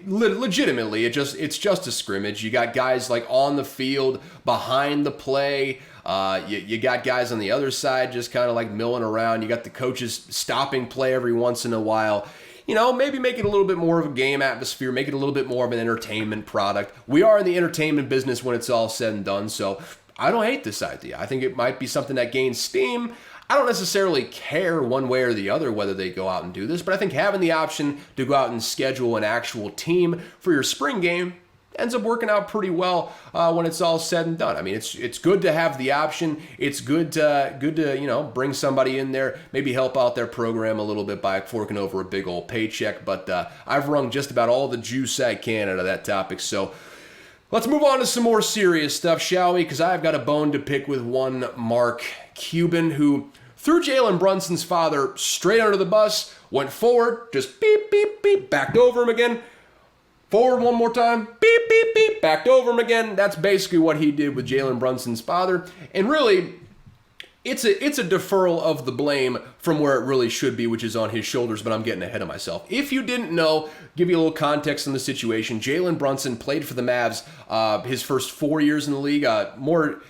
legitimately it's just a scrimmage. You got guys like on the field behind the play. You got guys on the other side just kind of like milling around. You got the coaches stopping play every once in a while. Maybe make it a little bit more of a game atmosphere, make it a little bit more of an entertainment product. We are in the entertainment business when it's all said and done, so I don't hate this idea. I think it might be something that gains steam. I don't necessarily care one way or the other whether they go out and do this, but I think having the option to go out and schedule an actual team for your spring game ends up working out pretty well when it's all said and done. I mean, it's good to have the option. It's good to bring somebody in there, maybe help out their program a little bit by forking over a big old paycheck. But I've wrung just about all the juice I can out of that topic. So let's move on to some more serious stuff, shall we? Because I've got a bone to pick with one Mark Cuban, who threw Jalen Brunson's father straight under the bus, went forward, just beep, beep, beep, backed over him again. Forward one more time, beep, beep, beep, backed over him again. That's basically what he did with Jalen Brunson's father. And really, it's a deferral of the blame from where it really should be, which is on his shoulders, but I'm getting ahead of myself. If you didn't know, give you a little context on the situation. Jalen Brunson played for the Mavs his first 4 years in the league. More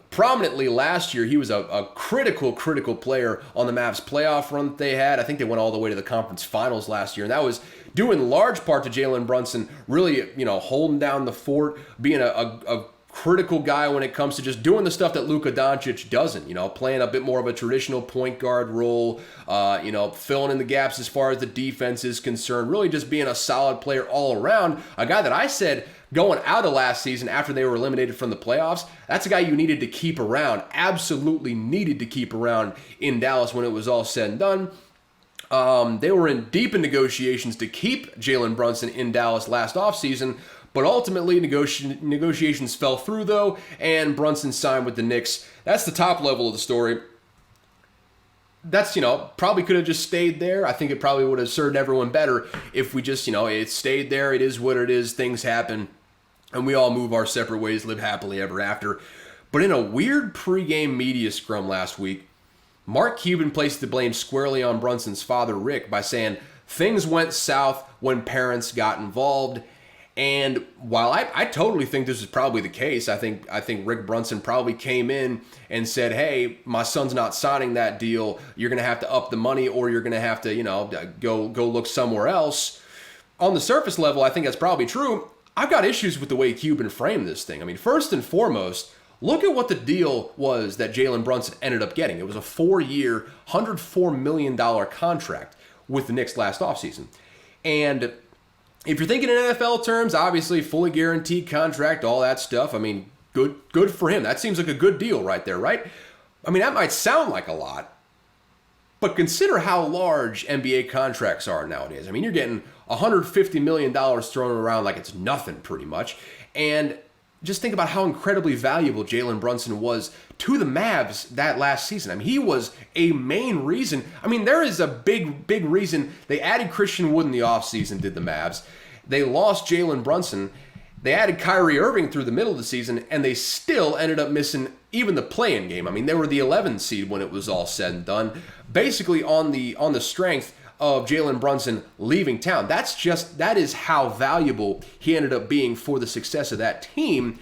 prominently last year, he was a critical player on the Mavs playoff run that they had. I think they went all the way to the conference finals last year, and that was due in large part to Jalen Brunson really, holding down the fort, being a critical guy when it comes to just doing the stuff that Luka Doncic doesn't, playing a bit more of a traditional point guard role, filling in the gaps as far as the defense is concerned, really just being a solid player all around. A guy that I said going out of last season after they were eliminated from the playoffs, that's a guy you needed to keep around, absolutely needed to keep around in Dallas when it was all said and done. They were deep in negotiations to keep Jalen Brunson in Dallas last offseason, but ultimately, negotiations fell through, though, and Brunson signed with the Knicks. That's the top level of the story. That's, probably could have just stayed there. I think it probably would have served everyone better if we just, it stayed there. It is what it is. Things happen, and we all move our separate ways, live happily ever after. But in a weird pregame media scrum last week, Mark Cuban placed the blame squarely on Brunson's father, Rick, by saying things went south when parents got involved. And while I totally think this is probably the case, I think Rick Brunson probably came in and said, hey, my son's not signing that deal. You're going to have to up the money, or you're going to have to, go look somewhere else. On the surface level, I think that's probably true. I've got issues with the way Cuban framed this thing. I mean, first and foremost, look at what the deal was that Jalen Brunson ended up getting. It was a 4-year, $104 million contract with the Knicks last offseason. And if you're thinking in NFL terms, obviously fully guaranteed contract, all that stuff. I mean, good for him. That seems like a good deal right there, right? I mean, that might sound like a lot, but consider how large NBA contracts are nowadays. I mean, you're getting $150 million thrown around like it's nothing pretty much. And just think about how incredibly valuable Jalen Brunson was to the Mavs that last season. I mean, he was a main reason. I mean, there is a big reason they added Christian Wood in the offseason, did the Mavs. They lost Jalen Brunson. They added Kyrie Irving through the middle of the season, and they still ended up missing even the play-in game. I mean, they were the 11th seed when it was all said and done, basically on the strength of Jalen Brunson leaving town. That is how valuable he ended up being for the success of that team.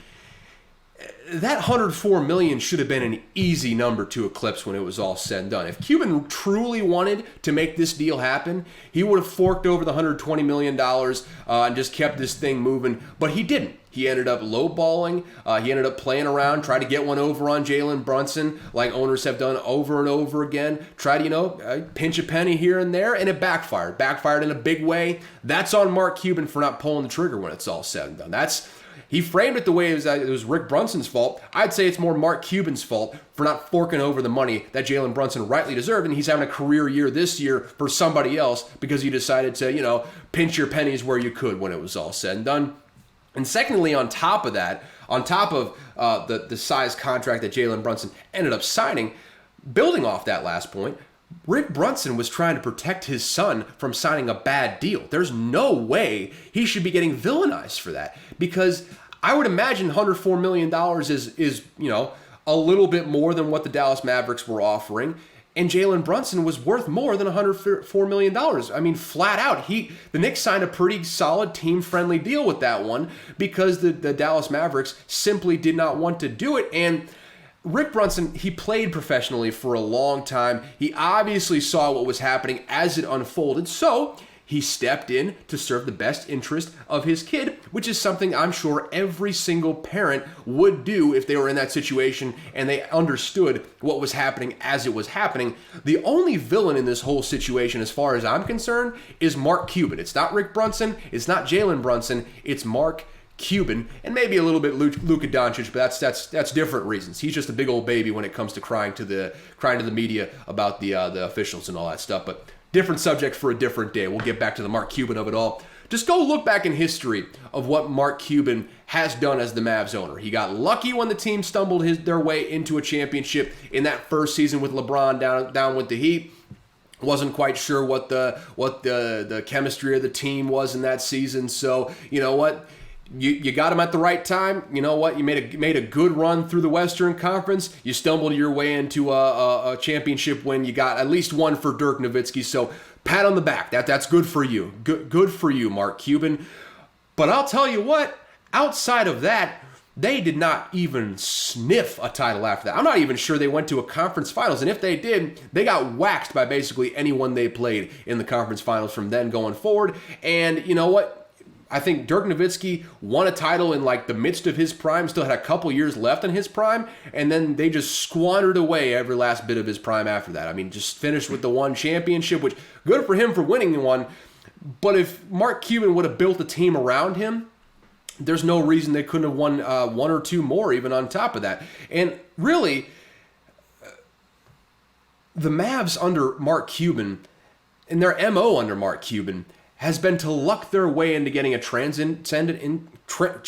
That $104 million should have been an easy number to eclipse when it was all said and done. If Cuban truly wanted to make this deal happen, he would have forked over the $120 million and just kept this thing moving, but he didn't. He ended up lowballing. He ended up playing around, tried to get one over on Jalen Brunson, like owners have done over and over again. Tried to, pinch a penny here and there, and it backfired. Backfired in a big way. That's on Mark Cuban for not pulling the trigger when it's all said and done. He framed it the way it was Rick Brunson's fault. I'd say it's more Mark Cuban's fault for not forking over the money that Jalen Brunson rightly deserved, and he's having a career year this year for somebody else because he decided to, pinch your pennies where you could when it was all said and done. And secondly, on top of that, on top of the size contract that Jalen Brunson ended up signing, building off that last point, Rick Brunson was trying to protect his son from signing a bad deal. There's no way he should be getting villainized for that, because I would imagine $104 million is a little bit more than what the Dallas Mavericks were offering. And Jalen Brunson was worth more than $104 million. I mean, flat out. The Knicks signed a pretty solid team-friendly deal with that one because the Dallas Mavericks simply did not want to do it. And Rick Brunson, he played professionally for a long time. He obviously saw what was happening as it unfolded. So he stepped in to serve the best interest of his kid, which is something I'm sure every single parent would do if they were in that situation and they understood what was happening as it was happening. The only villain in this whole situation, as far as I'm concerned, is Mark Cuban. It's not Rick Brunson. It's not Jalen Brunson. It's Mark Cuban, and maybe a little bit Luka Doncic, but that's different reasons. He's just a big old baby when it comes to crying to the media about the officials and all that stuff. But different subject for a different day. We'll get back to the Mark Cuban of it all. Just go look back in history of what Mark Cuban has done as the Mavs owner. He got lucky when the team stumbled their way into a championship in that first season with LeBron down with the Heat. Wasn't quite sure what the chemistry of the team was in that season. So, you know what? You got him at the right time. You know what? You made a good run through the Western Conference. You stumbled your way into a championship win. You got at least one for Dirk Nowitzki. So pat on the back. That's good for you. Good for you, Mark Cuban. But I'll tell you what. Outside of that, they did not even sniff a title after that. I'm not even sure they went to a conference finals. And if they did, they got waxed by basically anyone they played in the conference finals from then going forward. And you know what? I think Dirk Nowitzki won a title in like the midst of his prime, still had a couple years left in his prime, and then they just squandered away every last bit of his prime after that. I mean, just finished with the one championship, which good for him for winning one. But if Mark Cuban would have built a team around him, there's no reason they couldn't have won one or two more even on top of that. And really, the Mavs under Mark Cuban and their MO under Mark Cuban has been to luck their way into getting a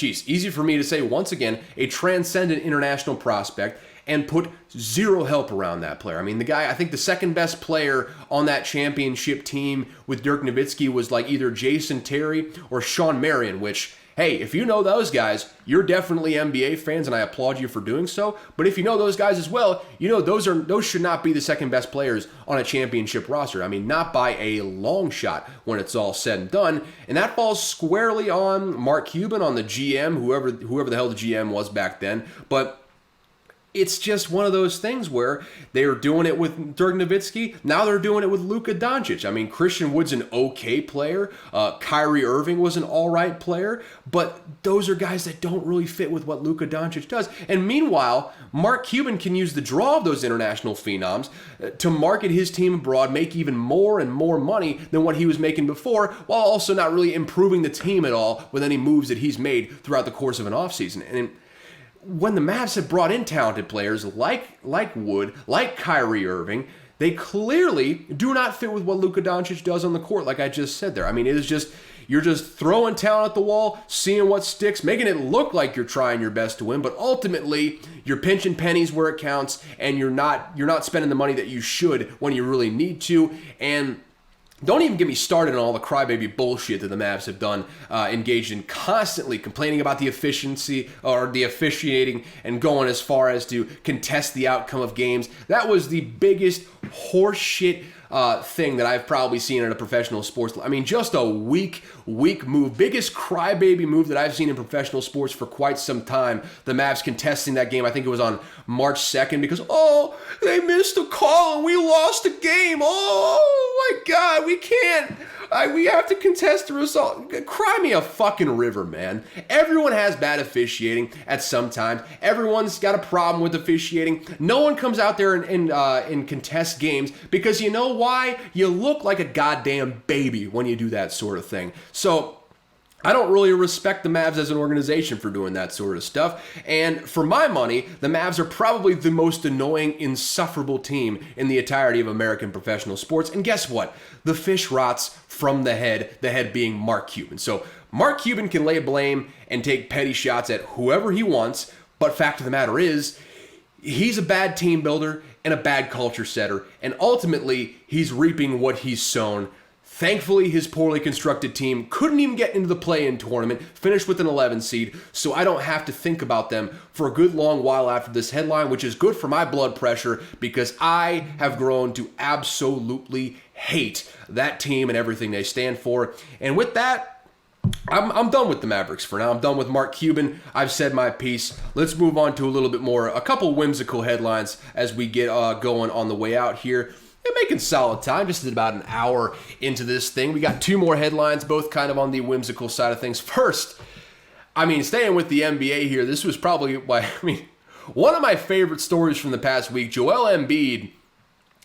easy for me to say once again, a transcendent international prospect and put zero help around that player. I mean, the guy, I think the second best player on that championship team with Dirk Nowitzki was like either Jason Terry or Shawn Marion, which, hey, if you know those guys, you're definitely NBA fans, and I applaud you for doing so. But if you know those guys as well, you know those should not be the second best players on a championship roster. I mean, not by a long shot when it's all said and done. And that falls squarely on Mark Cuban, on the GM, whoever the hell the GM was back then. But it's just one of those things where they were doing it with Dirk Nowitzki. Now they're doing it with Luka Doncic. I mean, Christian Wood's an okay player. Kyrie Irving was an all right player. But those are guys that don't really fit with what Luka Doncic does. And meanwhile, Mark Cuban can use the draw of those international phenoms to market his team abroad, make even more and more money than what he was making before, while also not really improving the team at all with any moves that he's made throughout the course of an offseason. And when the Mavs have brought in talented players like Wood, like Kyrie Irving, they clearly do not fit with what Luka Doncic does on the court, like I just said there. I mean, it is just, you're just throwing talent at the wall, seeing what sticks, making it look like you're trying your best to win, but ultimately you're pinching pennies where it counts, and you're not spending the money that you should when you really need to. And don't even get me started on all the crybaby bullshit that the Mavs have done, engaged in constantly complaining about the efficiency or the officiating and going as far as to contest the outcome of games. That was the biggest horseshit thing that I've probably seen in a professional sports. I mean, just a weak move. Biggest crybaby move that I've seen in professional sports for quite some time. The Mavs contesting that game, I think it was on March 2nd, because, they missed a call and we lost a game. Oh my God, we can't. We have to contest the result. Cry me a fucking river, man. Everyone has bad officiating at some time. Everyone's got a problem with officiating. No one comes out there and contests games, because you know why? You look like a goddamn baby when you do that sort of thing. So I don't really respect the Mavs as an organization for doing that sort of stuff. And for my money, the Mavs are probably the most annoying, insufferable team in the entirety of American professional sports. And guess what? The fish rots from the head being Mark Cuban. So Mark Cuban can lay blame and take petty shots at whoever he wants, but fact of the matter is, he's a bad team builder and a bad culture setter, and ultimately, he's reaping what he's sown. Thankfully, his poorly constructed team couldn't even get into the play-in tournament, finished with an 11 seed, so I don't have to think about them for a good long while after this headline, which is good for my blood pressure, because I have grown to absolutely hate that team and everything they stand for. And with that, I'm done with the Mavericks for now. I'm done with Mark Cuban. I've said my piece. Let's move on to a couple whimsical headlines as we get going on the way out here. They're making solid time, just about an hour into this thing. We got two more headlines, both kind of on the whimsical side of things. First, staying with the NBA here, this was probably one of my favorite stories from the past week. Joel Embiid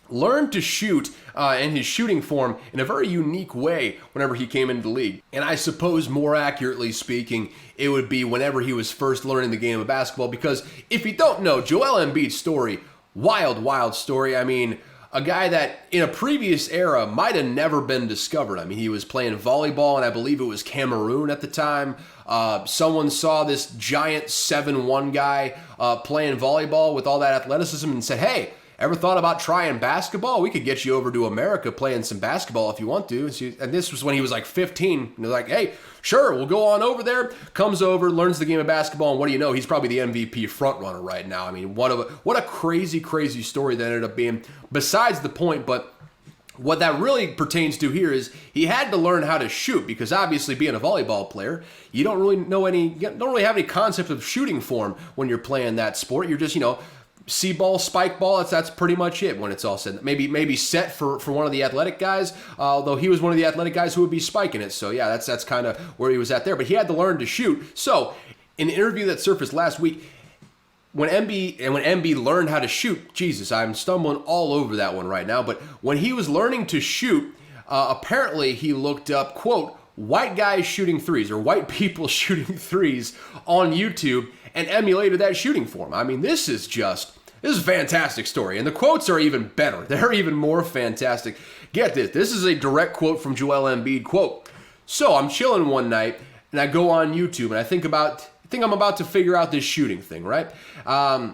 learned to shoot in his shooting form in a very unique way whenever he came into the league. And I suppose more accurately speaking, it would be whenever he was first learning the game of basketball. Because if you don't know, Joel Embiid's story, wild story. A guy that in a previous era might have never been discovered. He was playing volleyball, and I believe it was Cameroon at the time. Someone saw this giant 7'1" guy playing volleyball with all that athleticism and said, hey, ever thought about trying basketball? We could get you over to America playing some basketball if you want to. And this was when he was like 15. And they're like, hey, sure, we'll go on over there. Comes over, learns the game of basketball, and what do you know? He's probably the MVP frontrunner right now. I mean, what a crazy, crazy story that ended up being. Besides the point, but what that really pertains to here is he had to learn how to shoot, because obviously being a volleyball player, you don't really have any concept of shooting form when you're playing that sport. You're just, see ball, spike ball. That's pretty much it when it's all said. Maybe set for one of the athletic guys, although he was one of the athletic guys who would be spiking it. So yeah, that's kind of where he was at there. But he had to learn to shoot. So in an interview that surfaced last week, when MB learned how to shoot, Jesus, I'm stumbling all over that one right now. But when he was learning to shoot, apparently he looked up, quote, white guys shooting threes or white people shooting threes on YouTube and emulated that shooting form. I mean, this is a fantastic story. And the quotes are even better. They're even more fantastic. Get this. This is a direct quote from Joel Embiid. Quote, so I'm chilling one night and I go on YouTube and I think I'm about to figure out this shooting thing, right? I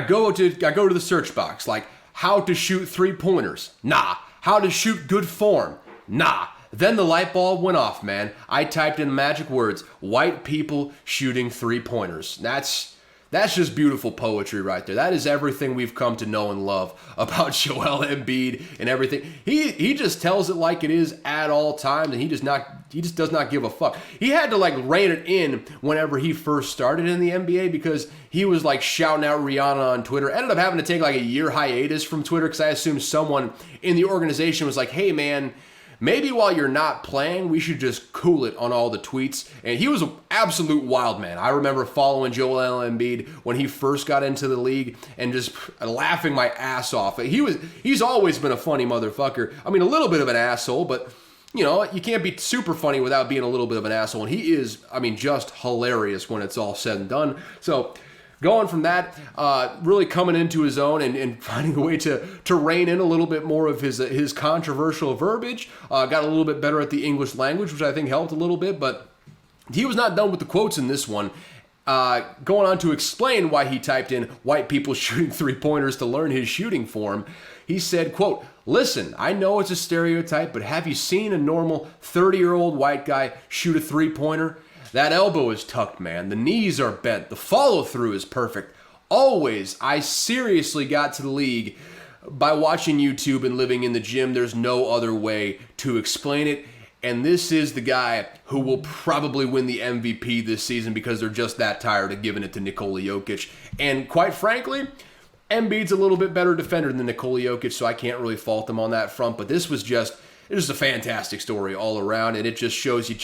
go to the search box, like how to shoot 3-pointers. Nah. How to shoot good form. Nah. Then the light bulb went off, man. I typed in magic words, white people shooting 3-pointers. That's just beautiful poetry right there. That is everything we've come to know and love about Joel Embiid and everything. He just tells it like it is at all times, and he just does not give a fuck. He had to rein it in whenever he first started in the NBA, because he was shouting out Rihanna on Twitter. Ended up having to take a year hiatus from Twitter, because I assume someone in the organization was like, hey man, maybe while you're not playing, we should just cool it on all the tweets. And he was an absolute wild man. I remember following Joel Embiid when he first got into the league and just laughing my ass off. He's always been a funny motherfucker. I mean, a little bit of an asshole, but you can't be super funny without being a little bit of an asshole. And he is, just hilarious when it's all said and done. So going from that, really coming into his own and finding a way to rein in a little bit more of his controversial verbiage. Got a little bit better at the English language, which I think helped a little bit. But he was not done with the quotes in this one. Going on to explain why he typed in white people shooting 3-pointers to learn his shooting form. He said, quote, listen, I know it's a stereotype, but have you seen a normal 30-year-old white guy shoot a 3-pointer? That elbow is tucked, man. The knees are bent. The follow-through is perfect. Always, I seriously got to the league by watching YouTube and living in the gym. There's no other way to explain it. And this is the guy who will probably win the MVP this season, because they're just that tired of giving it to Nikola Jokic. And quite frankly, Embiid's a little bit better defender than Nikola Jokic, so I can't really fault him on that front. But this was just a fantastic story all around, and it just shows you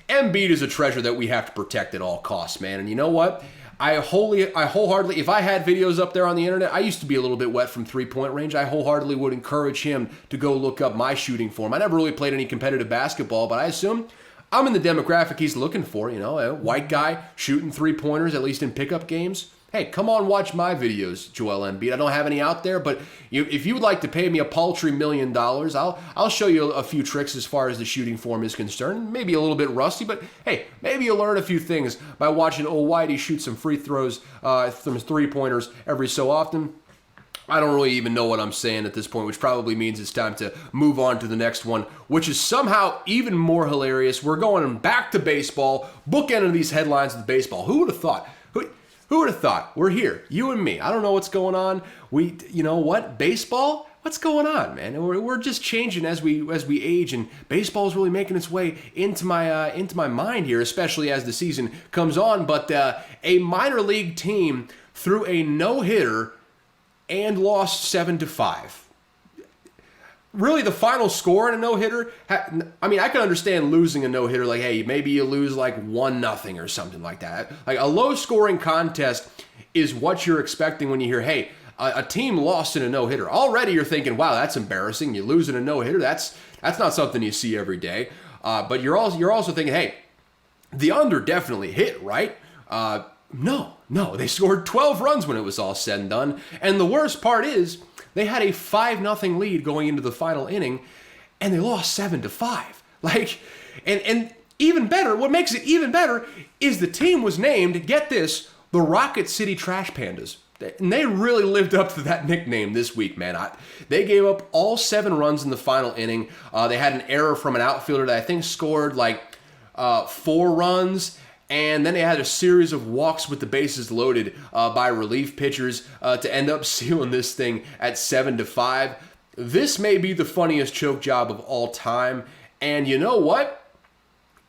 Embiid is a treasure that we have to protect at all costs, man. And you know what? I wholeheartedly, if I had videos up there on the internet, I used to be a little bit wet from 3-point range. I wholeheartedly would encourage him to go look up my shooting form. I never really played any competitive basketball, but I assume I'm in the demographic he's looking for, a white guy shooting 3-pointers, at least in pickup games. Hey, come on, watch my videos, Joel Embiid. I don't have any out there, but if you would like to pay me a paltry $1 million, I'll show you a few tricks as far as the shooting form is concerned. Maybe a little bit rusty, but hey, maybe you'll learn a few things by watching old Whitey shoot some free throws, some 3-pointers every so often. I don't really even know what I'm saying at this point, which probably means it's time to move on to the next one, which is somehow even more hilarious. We're going back to baseball, bookending these headlines with baseball. Who would have thought? Who would have thought? We're here, you and me. I don't know what's going on. You know what? Baseball? What's going on, man? We're just changing as we age, and baseball is really making its way into my mind here, especially as the season comes on. But a minor league team threw a no-hitter and lost 7-5. Really, the final score in a no-hitter, I can understand losing a no-hitter, like, hey, maybe you lose 1-0 or something like that. Like, a low-scoring contest is what you're expecting when you hear, hey, a team lost in a no-hitter. Already you're thinking, wow, that's embarrassing. You lose in a no-hitter, that's not something you see every day. But you're also thinking, hey, the under definitely hit, right? No, they scored 12 runs when it was all said and done. And the worst part is, they had a 5-0 lead going into the final inning, and they lost 7-5. And even better, what makes it even better is the team was named, get this, the Rocket City Trash Pandas. And they really lived up to that nickname this week, man. They gave up all 7 runs in the final inning. They had an error from an outfielder that I think scored like 4 runs. And then they had a series of walks with the bases loaded by relief pitchers to end up sealing this thing at 7-5. This may be the funniest choke job of all time. And you know what?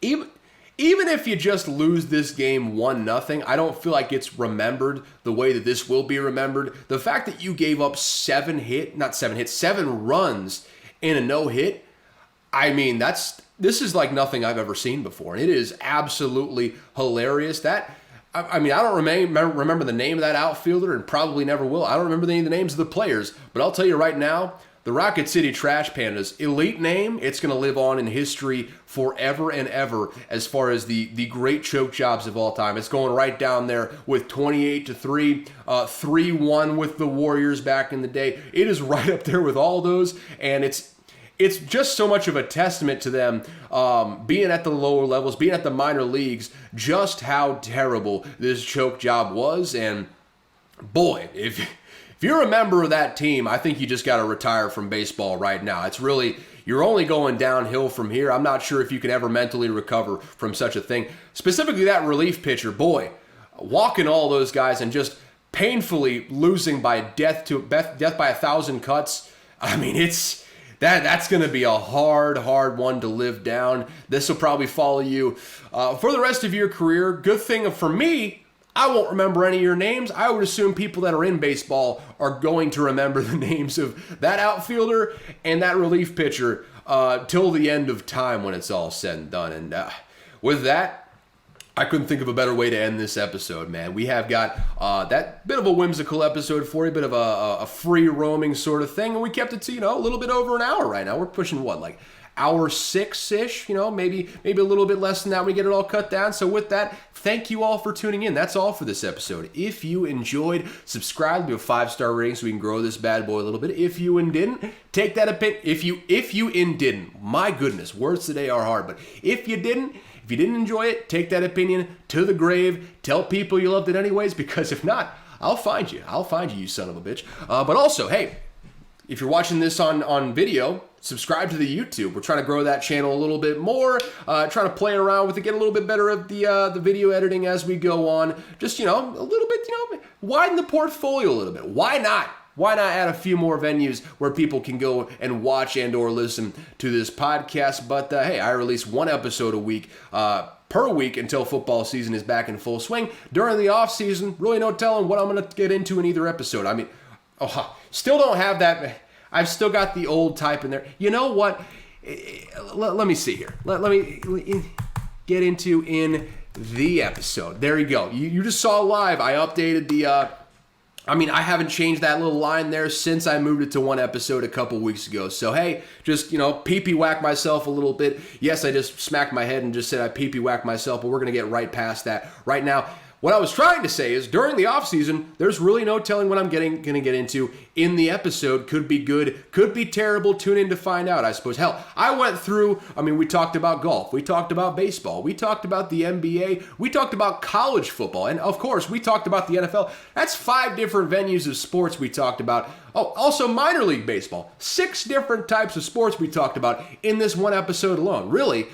Even if you just lose this game 1-0, I don't feel like it's remembered the way that this will be remembered. The fact that you gave up 7 runs in a no-hit, I mean, this is like nothing I've ever seen before. And it is absolutely hilarious. I don't remember the name of that outfielder and probably never will. I don't remember the names of the players, but I'll tell you right now, the Rocket City Trash Pandas, elite name, it's going to live on in history forever and ever as far as the great choke jobs of all time. It's going right down there with 28-3, 3-1 with the Warriors back in the day. It is right up there with all those, and it's just so much of a testament to them being at the lower levels, being at the minor leagues, just how terrible this choke job was. And boy, if you're a member of that team, I think you just got to retire from baseball right now. It's really, you're only going downhill from here. I'm not sure if you can ever mentally recover from such a thing. Specifically that relief pitcher, boy, walking all those guys and just painfully losing by death by 1,000 cuts. I mean, that's going to be a hard one to live down. This will probably follow you for the rest of your career. Good thing for me, I won't remember any of your names. I would assume people that are in baseball are going to remember the names of that outfielder and that relief pitcher till the end of time when it's all said and done. And with that, I couldn't think of a better way to end this episode, man. We have got that bit of a whimsical episode for you, a bit of a free roaming sort of thing, and we kept it to, a little bit over an hour right now. We're pushing like hour 6-ish, maybe a little bit less than that. We get it all cut down. So with that, thank you all for tuning in. That's all for this episode. If you enjoyed, subscribe, do a 5-star rating so we can grow this bad boy a little bit. If you didn't, take that opinion. If you didn't, my goodness, words today are hard. But if you didn't enjoy it, take that opinion to the grave. Tell people you loved it anyways, because if not, I'll find you. You son of a bitch. But also, hey, if you're watching this on video, subscribe to the YouTube. We're trying to grow that channel a little bit more, trying to play around with it, get a little bit better at the video editing as we go on. Just, a little bit, widen the portfolio a little bit. Why not? Why not add a few more venues where people can go and watch and or listen to this podcast? But hey, I release 1 episode a week per week until football season is back in full swing. During the off season, really no telling what I'm going to get into in either episode. I mean, still don't have that. I've still got the old type in there. You know what? Let me see here. Let me get into in the episode. There you go. You just saw live. I updated the... I haven't changed that little line there since I moved it to 1 episode a couple weeks ago. So, hey, just, pee-pee whack myself a little bit. Yes, I just smacked my head and just said I pee-pee whack myself, but we're going to get right past that right now. What I was trying to say is during the offseason, there's really no telling what I'm going to get into in the episode. Could be good, could be terrible. Tune in to find out, I suppose. Hell, I went through, we talked about golf. We talked about baseball. We talked about the NBA. We talked about college football. And, of course, we talked about the NFL. That's 5 different venues of sports we talked about. Oh, also minor league baseball. 6 different types of sports we talked about in this 1 episode alone. Really,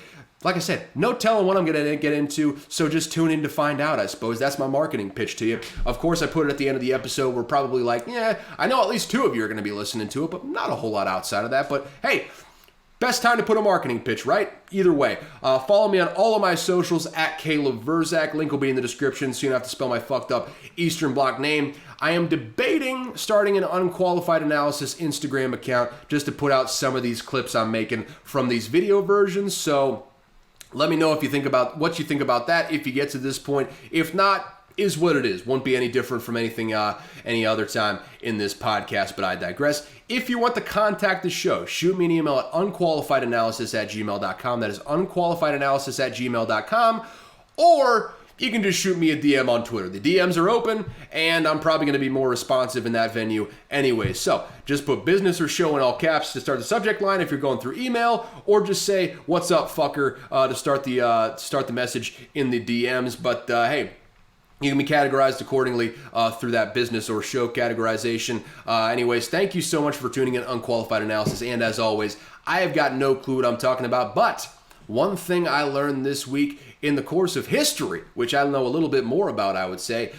like I said, no telling what I'm going to get into, so just tune in to find out, I suppose. That's my marketing pitch to you. Of course, I put it at the end of the episode. We're probably like, I know at least 2 of you are going to be listening to it, but not a whole lot outside of that. But hey, best time to put a marketing pitch, right? Either way. Follow me on all of my socials at Caleb Verzak. Link will be in the description, so you don't have to spell my fucked up Eastern Bloc name. I am debating starting an unqualified analysis Instagram account just to put out some of these clips I'm making from these video versions. So let me know what you think about that if you get to this point. If not, is what it is. Won't be any different from anything any other time in this podcast, but I digress. If you want to contact the show, shoot me an email at unqualifiedanalysis@gmail.com. That is unqualifiedanalysis@gmail.com. Or you can just shoot me a DM on Twitter. The DMs are open, and I'm probably going to be more responsive in that venue anyway. So just put business or show in all caps to start the subject line if you're going through email, or just say, "What's up, fucker," to start the message in the DMs. But hey, You can be categorized accordingly through that business or show categorization. Anyways, thank you so much for tuning in Unqualified Analysis. And as always, I have got no clue what I'm talking about. But one thing I learned this week in the course of history, which I know a little bit more about, I would say,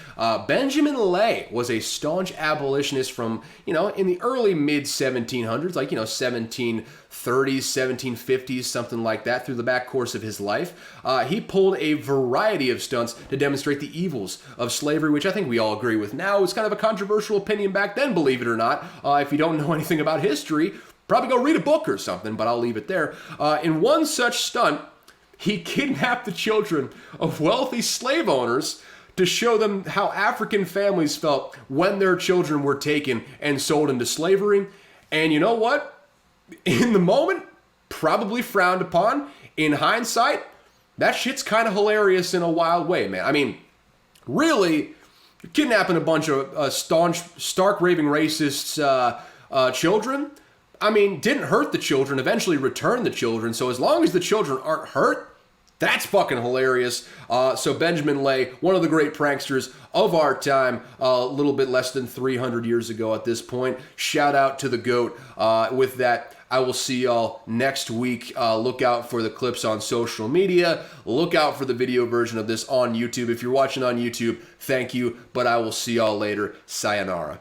Benjamin Lay was a staunch abolitionist from, in the early mid-1700s, like, 1730s, 1750s, something like that, through the back course of his life. He pulled a variety of stunts to demonstrate the evils of slavery, which I think we all agree with now. It's kind of a controversial opinion back then, believe it or not. If you don't know anything about history, probably go read a book or something, but I'll leave it there. In one such stunt, he kidnapped the children of wealthy slave owners to show them how African families felt when their children were taken and sold into slavery. And you know what? In the moment, probably frowned upon. In hindsight, that shit's kind of hilarious in a wild way, man. I mean, really, you're kidnapping a bunch of stark raving racists children. I mean, didn't hurt the children, eventually returned the children. So as long as the children aren't hurt, that's fucking hilarious. So Benjamin Lay, one of the great pranksters of our time, a little bit less than 300 years ago at this point. Shout out to the GOAT. With that, I will see y'all next week. Look out for the clips on social media. Look out for the video version of this on YouTube. If you're watching on YouTube, thank you, but I will see y'all later. Sayonara.